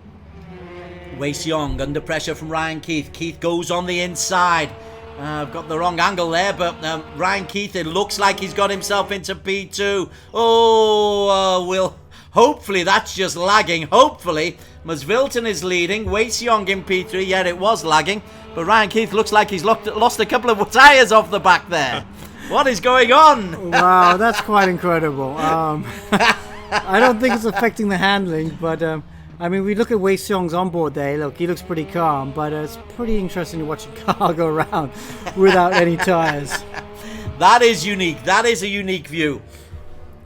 Wei Xiong under pressure from Ryan Keith. Keith goes on the inside. I've got the wrong angle there, but Ryan Keith, it looks like he's got himself into P2. Hopefully that's just lagging. Hopefully Mas Vilton is leading. Wei Xiong in P3. Yeah, it was lagging, but Ryan Keith looks like he's lost a couple of tyres off the back there. What is going on? Wow, that's quite incredible. I don't think it's affecting the handling, but we look at Wei Xiong's onboard there. Look, he looks pretty calm, but it's pretty interesting to watch a car go around without any tyres. That is unique. That is a unique view.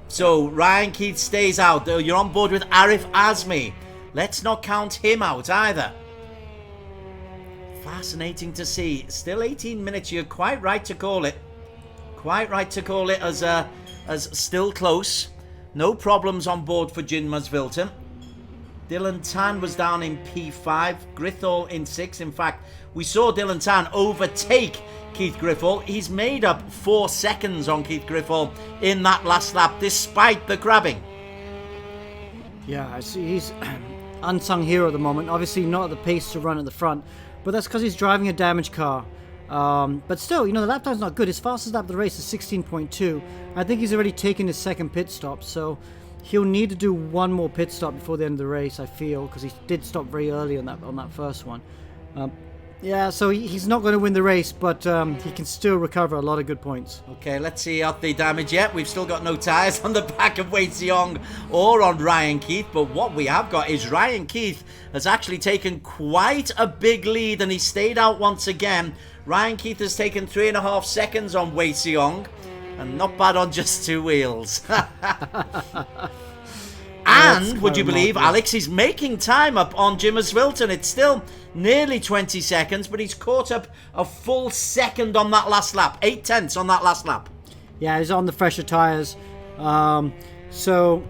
So Ryan Keith stays out. You're on board with Arif Azmi. Let's not count him out either. Fascinating to see. Still 18 minutes. You're quite right to call it. Quite right to call it as still close. No problems on board for Jin Mas Vilton. Dylan Tan was down in P5, Grithall in 6. In fact, we saw Dylan Tan overtake Keith Griffall. He's made up 4 seconds on Keith Griffall in that last lap, despite the crabbing. Yeah, I see. He's unsung hero at the moment. Obviously not at the pace to run at the front, but that's because he's driving a damaged car. But still, the lap time's not good. His fastest lap of the race is 16.2. I think he's already taken his second pit stop, so he'll need to do one more pit stop before the end of the race, I feel, because he did stop very early on that first one. So he's not going to win the race, but he can still recover a lot of good points. Okay, let's see out the damage yet. We've still got no tyres on the back of Wei Xiong or on Ryan Keith, but what we have got is Ryan Keith has actually taken quite a big lead, and he stayed out once again. Ryan Keith has taken 3.5 seconds on Wei Xiong, and not bad on just 2 wheels. And would you believe, Alex, he's making time up on Jin Mas Vilton. It's still nearly 20 seconds, but he's caught up a full second on that last lap. 8/10 on that last lap. Yeah, he's on the fresher tyres. So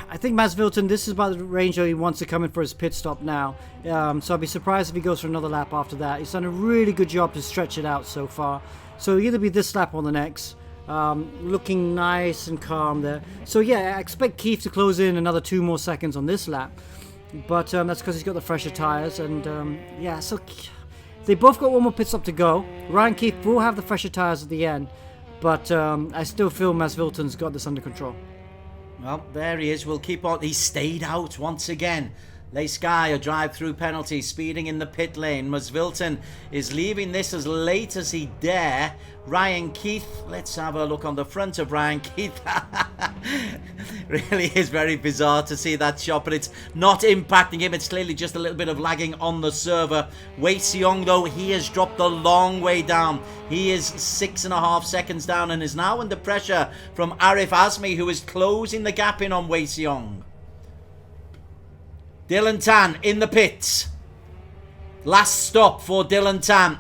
I think Mas Vilton, this is about the range where he wants to come in for his pit stop now. So I'd be surprised if he goes for another lap after that. He's done a really good job to stretch it out so far. So it'll either be this lap or the next. Looking nice and calm there. So yeah, I expect Keith to close in another 2 more seconds on this lap. But that's because he's got the fresher tyres. And so they both got one more pit stop to go. Ryan Keith will have the fresher tyres at the end. But I still feel Mas Vilton's got this under control. Well, there he is. We'll keep on. He stayed out once again. Lay Sky, a drive-through penalty, speeding in the pit lane. Mas Vilton is leaving this as late as he dare. Ryan Keith, let's have a look on the front of Ryan Keith. Really is very bizarre to see that shot, but it's not impacting him. It's clearly just a little bit of lagging on the server. Wei Xiong, though, he has dropped a long way down. He is 6.5 seconds down and is now under pressure from Arif Azmi, who is closing the gap in on Wei Xiong. Dylan Tan in the pits. Last stop for Dylan Tan.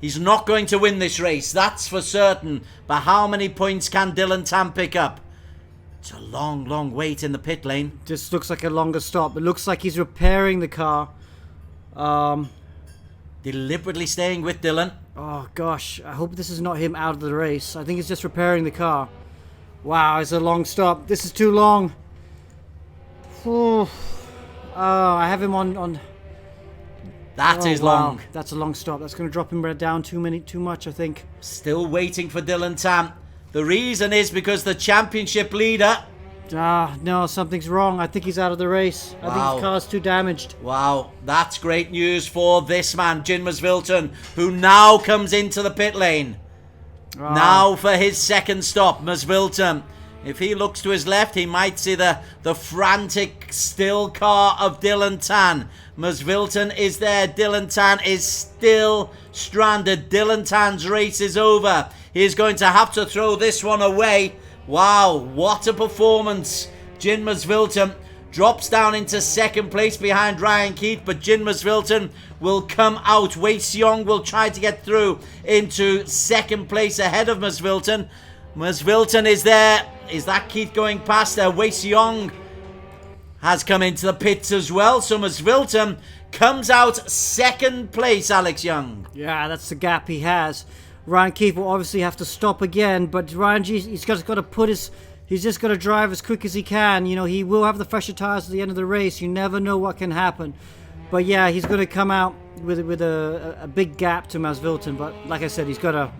He's not going to win this race, that's for certain. But how many points can Dylan Tan pick up? It's a long, long wait in the pit lane. Just looks like a longer stop. It looks like he's repairing the car. deliberately staying with Dylan. Oh gosh, I hope this is not him out of the race. I think he's just repairing the car. Wow, it's a long stop. This is too long. Oh, I have him on. That is wow. long. That's a long stop. That's going to drop him down too much, I think. Still waiting for Dylan Tan. The reason is because the championship leader... No, something's wrong. I think he's out of the race. I think his car's too damaged. Wow, that's great news for this man, Jin Masvilton, who now comes into the pit lane. Now for his second stop, Masvilton. If he looks to his left, he might see the frantic still car of Dylan Tan. Masvilton is there. Dylan Tan is still stranded. Dylan Tan's race is over. He is going to have to throw this one away. Wow, what a performance. Jin Masvilton drops down into second place behind Ryan Keith, but Jin Masvilton will come out. Wei Xiong will try to get through into second place ahead of Masvilton. Masvilton is there. Is that Keith going past there? Wei Xiong has come into the pits as well. So Masvilton comes out second place, Alex Young. Yeah, that's the gap he has. Ryan Keith will obviously have to stop again, but Ryan G, he's just got to he's just got to drive as quick as he can. You know, he will have the fresher tires at the end of the race. You never know what can happen. But yeah, he's going to come out with a big gap to Masvilton. But like I said, he's got to...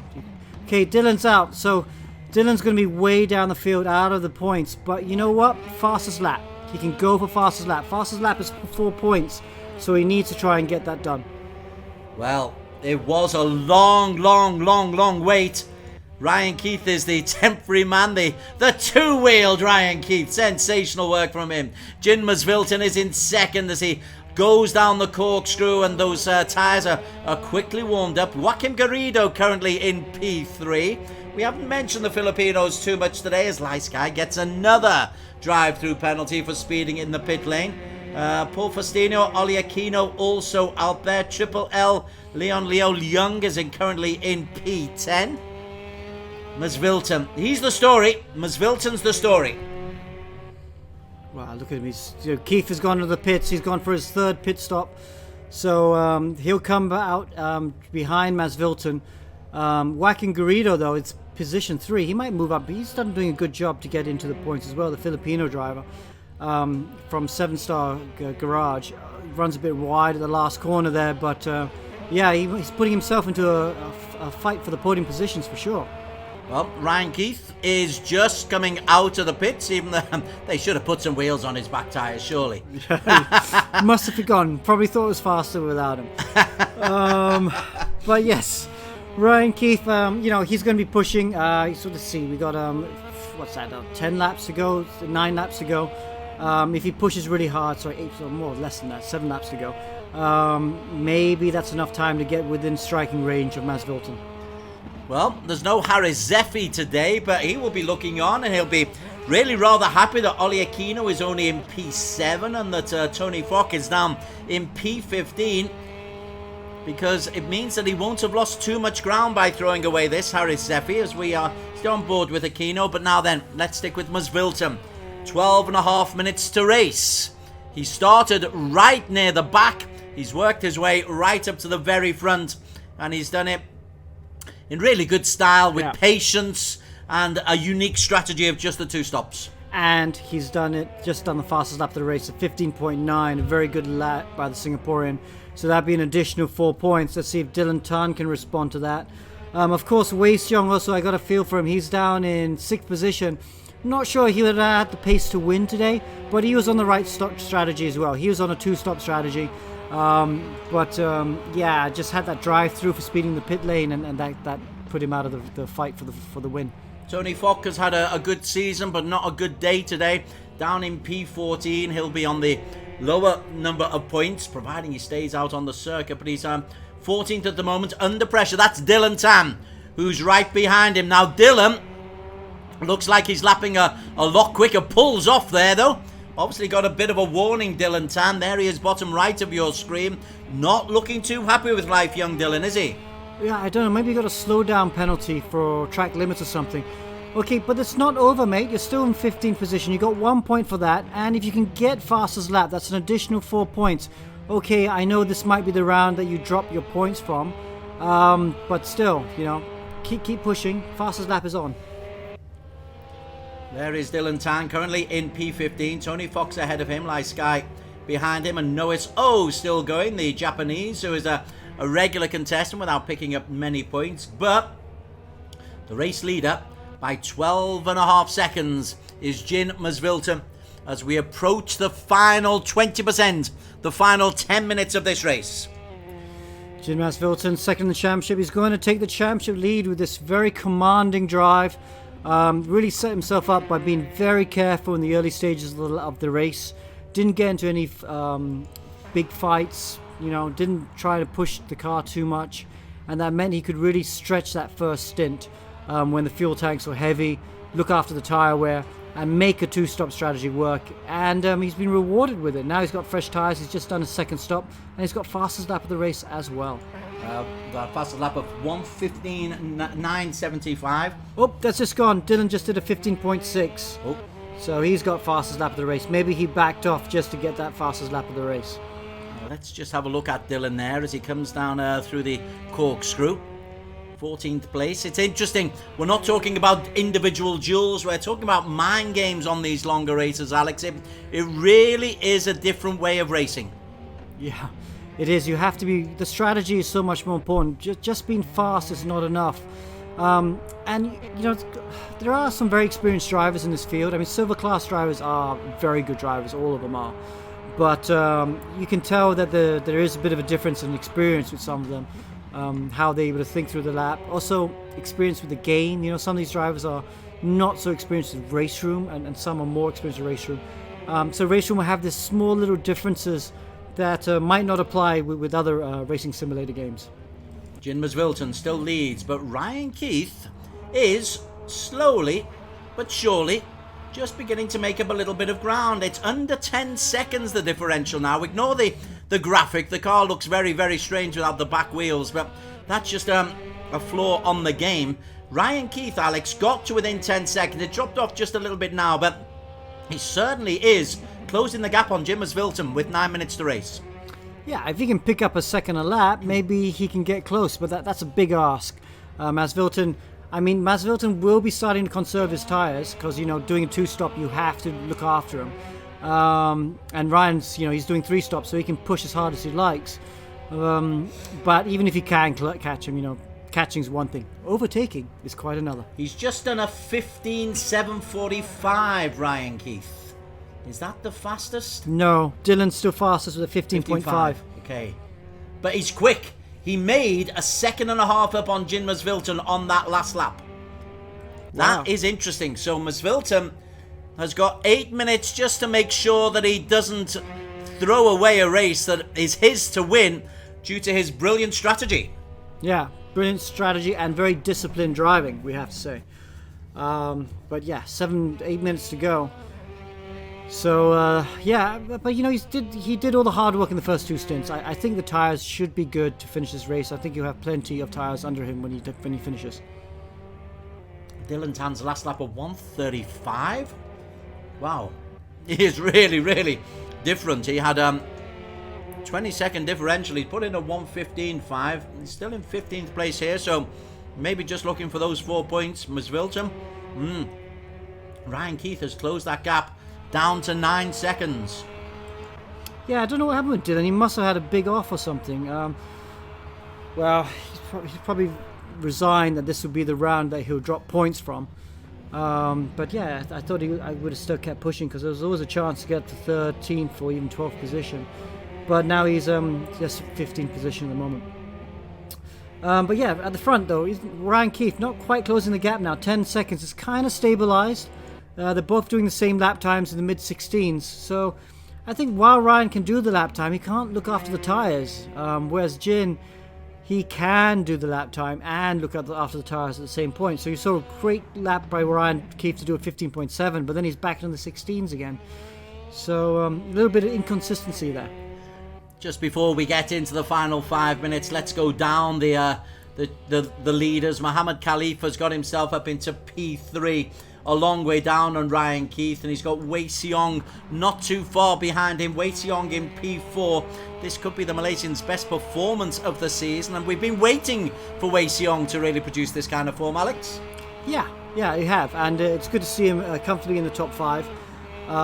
Okay, Dylan's out. So Dylan's going to be way down the field, out of the points. But you know what? Fastest lap. He can go for fastest lap. Fastest lap is 4 points. So he needs to try and get that done. Well, it was a long wait. Ryan Keith is the temporary man, the two-wheeled Ryan Keith. Sensational work from him. Jin Masvilton is in second as he goes down the corkscrew, and those tyres are quickly warmed up. Joaquim Garrido currently in P3. We haven't mentioned the Filipinos too much today as Lysky gets another drive-through penalty for speeding in the pit lane. Paul Faustino, Oli Aquino also out there. Triple L, Leon Leo Young is currently in P10. Masvilton, he's the story. Masvilton's the story. Wow, look at him. Keith has gone to the pits. He's gone for his third pit stop. So he'll come out behind Masvilton. Joaquim Garrido, though, it's position 3. He might move up. He's done doing a good job to get into the points as well, the Filipino driver. From 7 Star Garage. Runs a bit wide at the last corner there, but yeah, he's putting himself into a fight for the podium positions for sure. Well, Ryan Keith is just coming out of the pits, even though they should have put some wheels on his back tyres, surely. Must have forgotten. Probably thought it was faster without him. But yes, Ryan Keith, you know, he's going to be pushing. So let's see, we got, what's that, 10 laps to go, 9 laps to go. If he pushes really hard, sorry, 8 or more, less than that, 7 laps to go. Maybe that's enough time to get within striking range of Masvilton. Well, there's no Harris Zeffi today, but he will be looking on, and he'll be really rather happy that Oli Aquino is only in P7 and that Tony Fock is down in P15, because it means that he won't have lost too much ground by throwing away this Harris Zeffi, as we are still on board with Aquino. But now then, let's stick with Masvilton. 12.5 minutes to race. He started right near the back. He's worked his way right up to the very front, and he's done it in really good style with patience and a unique strategy of just the 2 stops. And he's done the fastest lap of the race at 15.9, a very good lap by the Singaporean. So that'd be an additional 4 points. Let's see if Dylan Tan can respond to that. Of course, Wei Xiong also, I got a feel for him. He's down in 6th position. Not sure he would have had the pace to win today, but he was on the right stop strategy as well. He was on a 2-stop strategy. Yeah, just had that drive through for speeding the pit lane, and that put him out of the fight for the win. Tony Fock has had a good season, but not a good day today. Down in P14, he'll be on the lower number of points, providing he stays out on the circuit. But he's 14th at the moment, under pressure. That's Dylan Tan, who's right behind him. Now Dylan looks like he's lapping a lot quicker. Pulls off there, though. Obviously got a bit of a warning, Dylan Tan. There he is, bottom right of your screen. Not looking too happy with life, young Dylan, is he? Yeah, I don't know. Maybe you got a slow down penalty for track limits or something. Okay, but it's not over, mate. You're still in 15th position. You got 1 point for that. And if you can get fastest lap, that's an additional 4 points. okay, I know this might be the round that you drop your points from, but still, you know, keep pushing. Fastest lap is on. There is Dylan Tan currently in P15. Tony Fox ahead of him, Lai Sky behind him, and Nois still going, the Japanese, who is a regular contestant without picking up many points. But the race leader by 12.5 seconds is Jin Masvilton as we approach the final 20%, the final 10 minutes of this race. Jin Masvilton, second in the championship. He's going to take the championship lead with this very commanding drive. Really set himself up by being very careful in the early stages of the race. Didn't get into any big fights, you know, didn't try to push the car too much, and that meant he could really stretch that first stint when the fuel tanks were heavy, look after the tyre wear, and make a two-stop strategy work. And he's been rewarded with it. Now he's got fresh tyres, he's just done a second stop, and he's got fastest lap of the race as well. The fastest lap of 1:15.975. Oh, that's just gone. Dylan just did a 15.6. Oh. So he's got fastest lap of the race. Maybe he backed off just to get that fastest lap of the race. Let's just have a look at Dylan there as he comes down through the corkscrew. 14th place. It's interesting. We're not talking about individual duels. We're talking about mind games on these longer races, Alex. It really is a different way of racing. Yeah, it is. You have to be... The strategy is so much more important. Just being fast is not enough. And, you know, there are some very experienced drivers in this field. I mean, silver class drivers are very good drivers. All of them are. But you can tell that there is a bit of a difference in experience with some of them. How they're able to think through the lap. Also, experience with the game. You know, some of these drivers are not so experienced with RaceRoom, and some are more experienced with RaceRoom. So RaceRoom will have these small little differences that might not apply with other racing simulator games. Jin Masvilton still leads, but Ryan Keith is slowly but surely just beginning to make up a little bit of ground. It's under 10 seconds, the differential now. Ignore the graphic. The car looks very, very strange without the back wheels, but that's just a flaw on the game. Ryan Keith, Alex, got to within 10 seconds. It dropped off just a little bit now, but he certainly is closing the gap on Jin Masvilton with 9 minutes to race. Yeah, if he can pick up a second a lap, maybe he can get close, but that's a big ask. Masvilton will be starting to conserve his tyres because, you know, doing a two-stop, you have to look after him. And Ryan's, you know, he's doing 3 stops, so he can push as hard as he likes. But even if he can catch him, you know, catching's one thing. Overtaking is quite another. He's just done a 15.745, Ryan Keith. Is that the fastest? No, Dylan's still fastest with a 15.5. Okay. But he's quick. He made a second and a half up on Jin Masvilton on that last lap. Wow. That is interesting. So Masvilton has got 8 minutes just to make sure that he doesn't throw away a race that is his to win due to his brilliant strategy. Yeah, brilliant strategy and very disciplined driving, we have to say. But yeah, 8 minutes to go. So yeah, but you know, he did all the hard work in the first 2 stints. I think the tyres should be good to finish this race. I think he'll have plenty of tyres under him when he finishes. Dylan Tan's last lap of 1:35. Wow, he is really, really different. He had 20-second differential. He put in a 1:15.5. He's still in 15th place here, so maybe just looking for those 4 points. Masvilton. Ryan Keith has closed that gap down to 9 seconds. Yeah, I don't know what happened with Dylan. He must have had a big off or something. Well, he's probably resigned that this would be the round that he'll drop points from. But yeah, I thought I would have still kept pushing because there was always a chance to get to 13th or even 12th position. But now he's just 15th position at the moment. But yeah, at the front though, Ryan Keith not quite closing the gap now. 10 seconds. It's kind of stabilized. They're both doing the same lap times in the mid-16s. So I think while Ryan can do the lap time, he can't look after the tyres. Whereas Jin, he can do the lap time and look after the tyres at the same point. So you saw a great lap by Ryan Keith to do a 15.7, but then he's back in the 16s again. So a little bit of inconsistency there. Just before we get into the final 5 minutes, let's go down the leaders. Mohammed Khalif has got himself up into P3 a long way down on Ryan Keith, and he's got Wei Seong not too far behind him. Wei Seong in P4. This could be the Malaysian's best performance of the season, and we've been waiting for Wei Seong to really produce this kind of form, Alex. Yeah, you have, and it's good to see him comfortably in the top 5. You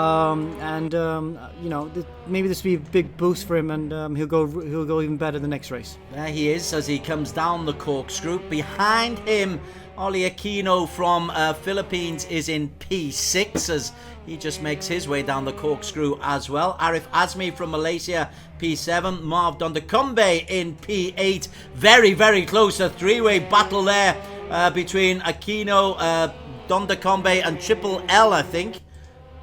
know, maybe this will be a big boost for him, and he'll go even better the next race. There he is as he comes down the corkscrew. Behind him, Oli Aquino from Philippines is in P6 as he just makes his way down the corkscrew as well. Arif Azmi from Malaysia, P7. Marv Dondakombe in P8. Very, very close. A three-way battle there between Aquino, Dondakombe and Triple L, I think.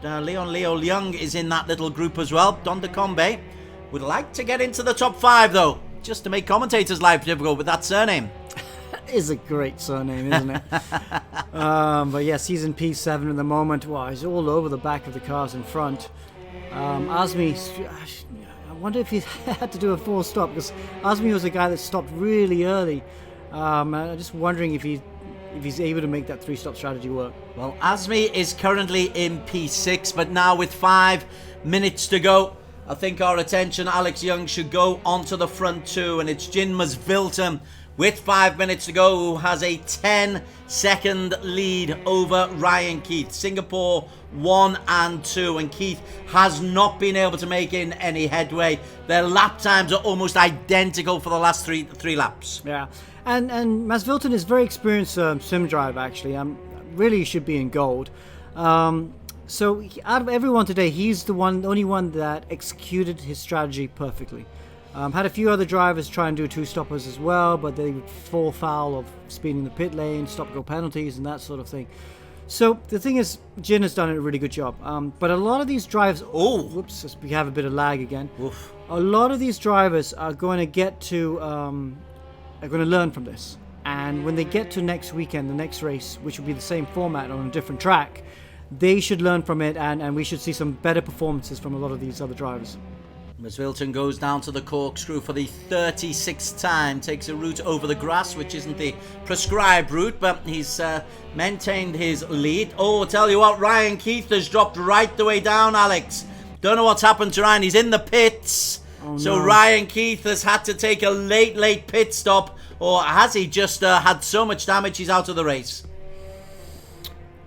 Leon Leo Leung is in that little group as well. Dondakombe would like to get into the top 5 though, just to make commentators' life difficult with that surname. Is a great surname, isn't it? But yes, he's in P7 at the moment. Wow, he's all over the back of the cars in front. Azmi, I wonder if he had to do a full stop, because Azmi was a guy that stopped really early. I'm just wondering if he's able to make that 3-stop strategy work. Well, Azmi is currently in P6, but now with 5 minutes to go, I think our attention, Alex Young, should go onto the front 2, and it's Jin Masvilton with 5 minutes to go, who has a 10-second lead over Ryan Keith. Singapore 1 and 2, and Keith has not been able to make in any headway. Their lap times are almost identical for the last three laps. Yeah, and Masvilton is very experienced sim driver, actually. Really should be in gold. So out of everyone today, he's the only one that executed his strategy perfectly. Had a few other drivers try and do 2-stoppers as well, but they would fall foul of speeding the pit lane, stop-go penalties, and that sort of thing. So the thing is, Jin has done a really good job. But a lot of these drivers... Oh, whoops, we have a bit of lag again. Oof. A lot of these drivers are going to get to... are going to learn from this. And when they get to next weekend, the next race, which will be the same format on a different track, they should learn from it, and we should see some better performances from a lot of these other drivers. Masvilton goes down to the corkscrew for the 36th time, takes a route over the grass, which isn't the prescribed route, but he's maintained his lead. Oh, I'll tell you what, Ryan Keith has dropped right the way down, Alex. Don't know what's happened to Ryan. He's in the pits. Oh, so no. Ryan Keith has had to take a late pit stop, or has he just had so much damage he's out of the race?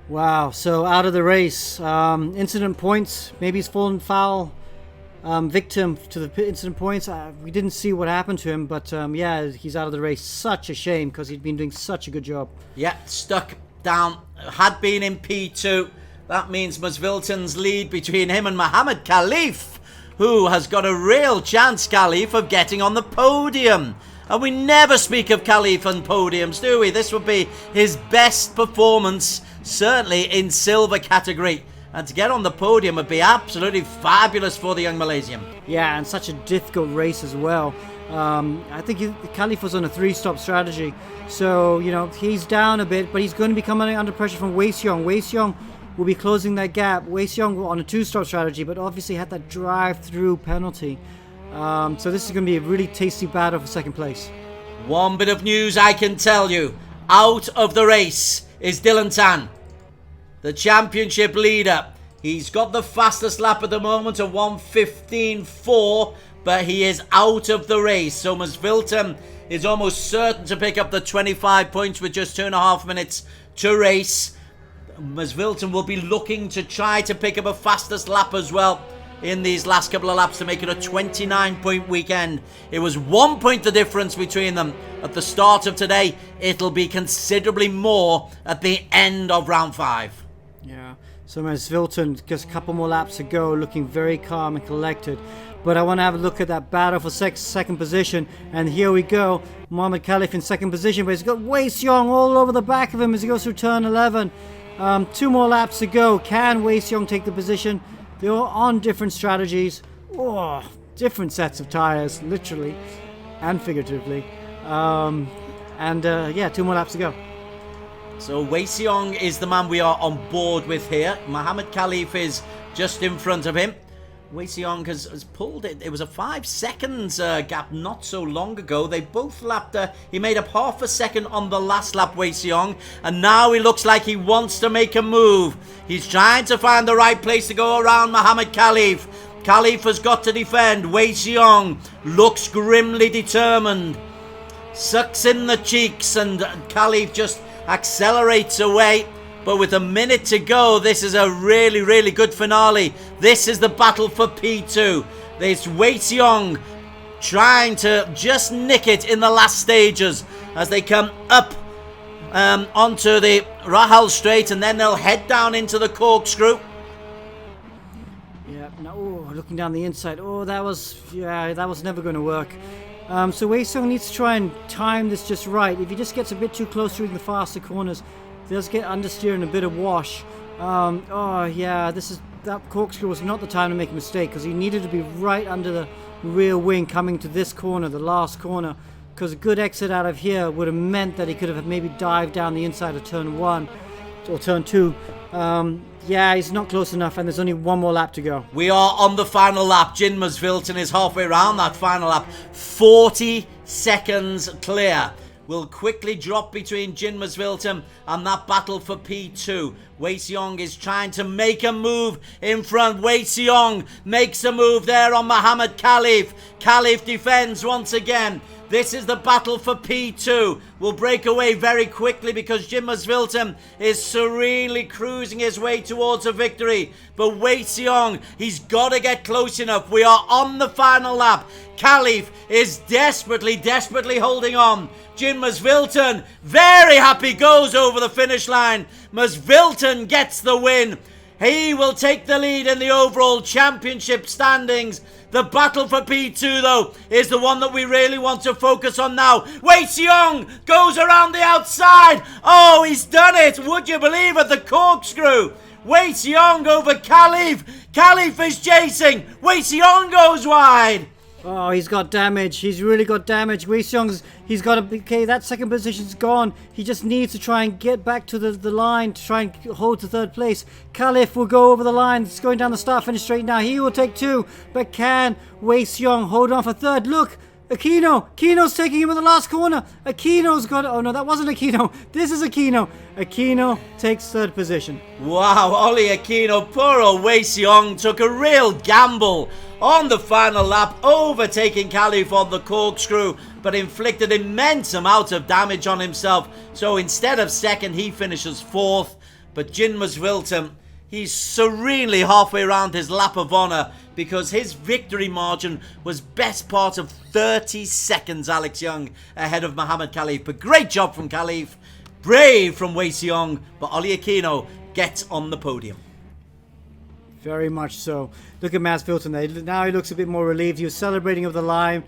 Wow, so out of the race. Incident points, maybe he's fallen foul. Victim to the incident points. We didn't see what happened to him, but yeah, he's out of the race. Such a shame, because he'd been doing such a good job. Yeah, stuck down. Had been in P2. That means Masvilton's lead between him and Mohammed Khalif, who has got a real chance, Khalif, of getting on the podium. And we never speak of Khalif on podiums, do we? This would be his best performance, certainly in silver category. And to get on the podium would be absolutely fabulous for the young Malaysian. Yeah, and such a difficult race as well. I think Khalif was on a 3-stop strategy. So, you know, he's down a bit, but he's going to be coming under pressure from Wei Seong. Wei Seong will be closing that gap. Wei Seong on a 2-stop strategy, but obviously had that drive-through penalty. So this is going to be a really tasty battle for second place. One bit of news I can tell you. Out of the race is Dylan Tan, the championship leader. He's got the fastest lap at the moment of 1:15.4, but he is out of the race. So Masvilton is almost certain to pick up the 25 points with just 2.5 minutes to race. Masvilton will be looking to try to pick up a fastest lap as well in these last couple of laps to make it a 29-point weekend. It was 1 point the difference between them at the start of today. It'll be considerably more at the end of round 5. Yeah, so Masvilton, just a couple more laps to go, looking very calm and collected. But I want to have a look at that battle for second position. And here we go. Mohammed Khalif in second position, but he's got Wei Seong all over the back of him as he goes through turn 11. 2 more laps to go. Can Wei Seong take the position? They're all on different strategies. Oh, different sets of tires, literally and figuratively. Yeah, 2 more laps to go. So Wei Seong is the man we are on board with here. Mohammed Khalif is just in front of him. Wei Xiong has pulled it. It was a 5 seconds gap not so long ago. They both lapped. He made up half a second on the last lap, Wei Xiong. And now he looks like he wants to make a move. He's trying to find the right place to go around Mohammed Khalif. Khalif has got to defend. Wei Xiong looks grimly determined. Sucks in the cheeks, and Khalif just accelerates away. But with a minute to go, this is a really, really good finale. This is the battle for P2. There's Wei Xiong trying to just nick it in the last stages as they come up onto the Rahal Strait, and then they'll head down into the corkscrew. Yeah, no, looking down the inside. Oh, that was never going to work. So Wei Xiong needs to try and time this just right. If he just gets a bit too close through the faster corners, does get understeer and a bit of wash. That corkscrew was not the time to make a mistake, because he needed to be right under the rear wing coming to this corner, the last corner, because a good exit out of here would have meant that he could have maybe dived down the inside of turn 1 or turn 2. He's not close enough, and there's only one more lap to go. We are on the final lap. Jin Masvilton is halfway around that final lap. 40 seconds clear. Will quickly drop between Jin Masvilton and that battle for P2. Wei Xiong is trying to make a move in front. Wei Xiong makes a move there on Mohammed Khalif. Khalif defends once again. This is the battle for P2. Will break away very quickly because Jin Masvilton is serenely cruising his way towards a victory. But Wei Xiong, he's got to get close enough. We are on the final lap. Khalif is desperately holding on. Jin Masvilton, very happy, goes over the finish line. Masvilton gets the win. He will take the lead in the overall championship standings. The battle for P2, though, is the one that we really want to focus on now. Wei Xiong goes around the outside. Oh, he's done it. Would you believe it? The corkscrew. Wei Xiong over Khalif. Khalif is chasing. Wei Xiong goes wide. Oh, he's got damage. He's really got damage. Wei Xiong's, he's got to, okay, that second position's gone. He just needs to try and get back to the line to try and hold to third place. Khalif will go over the line. It's going down the start-finish straight now. He will take 2, but can Wei Xiong hold on for third? Look, Aquino. Aquino's taking him in the last corner. Aquino's got, oh no, that wasn't Aquino. This is Aquino. Aquino takes third position. Wow, Ollie Aquino, poor old Wei Xiong took a real gamble on the final lap, overtaking Khalif on the corkscrew, but inflicted immense amount of damage on himself. So instead of second, he finishes 4th. But Jin Masvilton, he's serenely halfway around his lap of honor because his victory margin was best part of 30 seconds, Alex Young, ahead of Mohammed Khalif. But great job from Khalif, brave from Wei Xiong, but Ollie Aquino gets on the podium. Very much so. Look at Masvilton there. Now he looks a bit more relieved. He was celebrating over the line.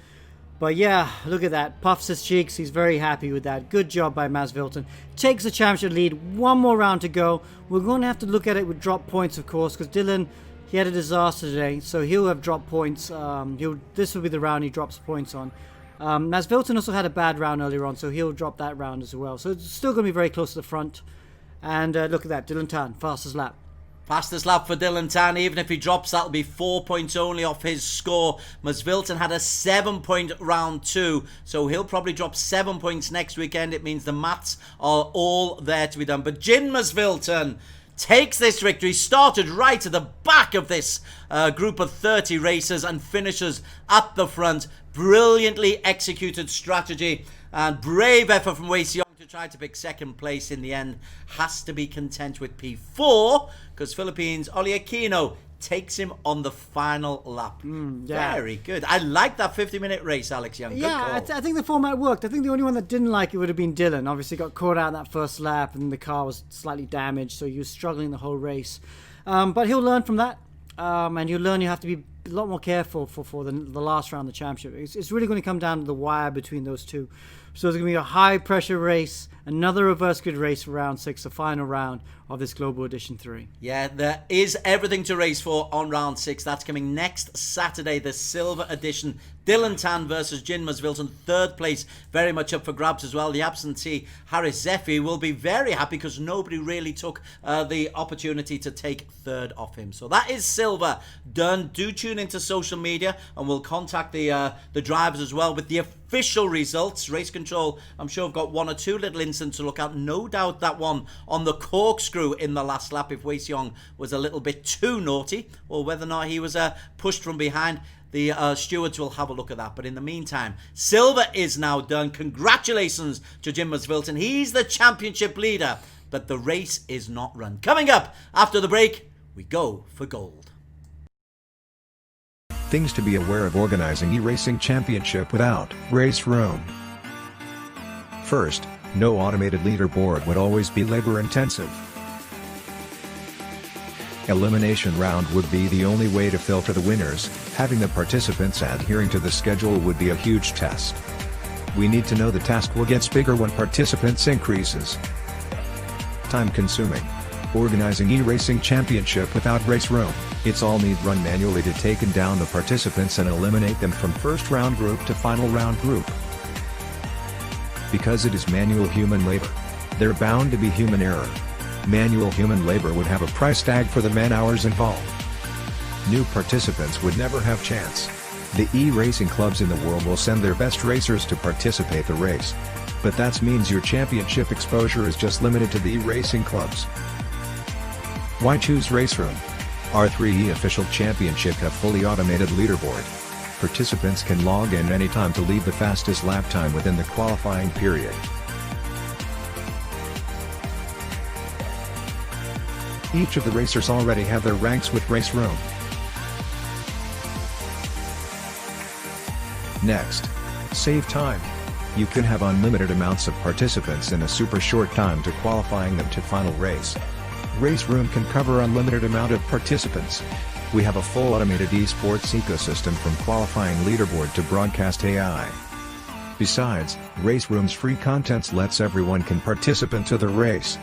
But yeah, look at that. Puffs his cheeks. He's very happy with that. Good job by Masvilton. Takes the championship lead. One more round to go. We're going to have to look at it with drop points, of course, because Dylan, he had a disaster today. So he'll have drop points. This will be the round he drops points on. Masvilton also had a bad round earlier on, so he'll drop that round as well. So it's still going to be very close to the front. And look at that. Dylan Tan, fastest lap. Fastest lap for Dylan Tan. Even if he drops, that'll be 4 points only off his score. Masvilton had a 7-point round 2, so he'll probably drop 7 points next weekend. It means the maths are all there to be done. But Jin Masvilton takes this victory, started right at the back of this group of 30 racers and finishes at the front. Brilliantly executed strategy and brave effort from Wei Xiong to try to pick second place in the end. Has to be content with P4 because Philippines' Ollie Aquino takes him on the final lap. Very good. I like that 50-minute race, Alex Young. Good I think the format worked. I think the only one that didn't like it would have been Dylan. Obviously got caught out in that first lap and the car was slightly damaged, so he was struggling the whole race. But he'll learn from that. And you'll learn you have to be a lot more careful for the last round of the championship. It's really going to come down to the wire between those two. So it's going to be a high-pressure race, another reverse grid race for round 6, the final round of this Global Edition 3. Yeah, there is everything to race for on round 6. That's coming next Saturday, the Silver Edition. Dylan Tan versus Jin Masvilton, third place, very much up for grabs as well. The absentee Harris Zephi will be very happy because nobody really took the opportunity to take third off him. So that is silver done. Do tune into social media and we'll contact the drivers as well with the official results. Race Control, I'm sure, have got one or two little incidents to look at. No doubt that one on the corkscrew in the last lap, if Wei Xiong was a little bit too naughty, or whether or not he was pushed from behind. The stewards will have a look at that. But in the meantime, silver is now done. Congratulations to Jim Masvilton. He's the championship leader, but the race is not run. Coming up after the break, we go for gold. Things to be aware of organizing eRacing Championship without RaceRoom. First, no automated leaderboard would always be labor intensive. Elimination round would be the only way to filter the winners. Having the participants adhering to the schedule would be a huge test. We need to know the task will get bigger when participants increases. Time consuming. Organizing eRacing Championship without RaceRoom, it's all need run manually to take down the participants and eliminate them from first round group to final round group. Because it is manual human labor, there bound to be human error. Manual human labor would have a price tag for the man-hours involved. New participants would never have chance. The eRacing clubs in the world will send their best racers to participate the race. But that means your championship exposure is just limited to the eRacing clubs. Why choose RaceRoom? R3E official championship have fully automated leaderboard. Participants can log in anytime to leave the fastest lap time within the qualifying period. Each of the racers already have their ranks with RaceRoom. Next, save time. You can have unlimited amounts of participants in a super short time to qualifying them to final race. RaceRoom can cover unlimited amount of participants. We have a full automated esports ecosystem from qualifying leaderboard to broadcast AI. Besides, RaceRoom's free contents lets everyone can participate to the race.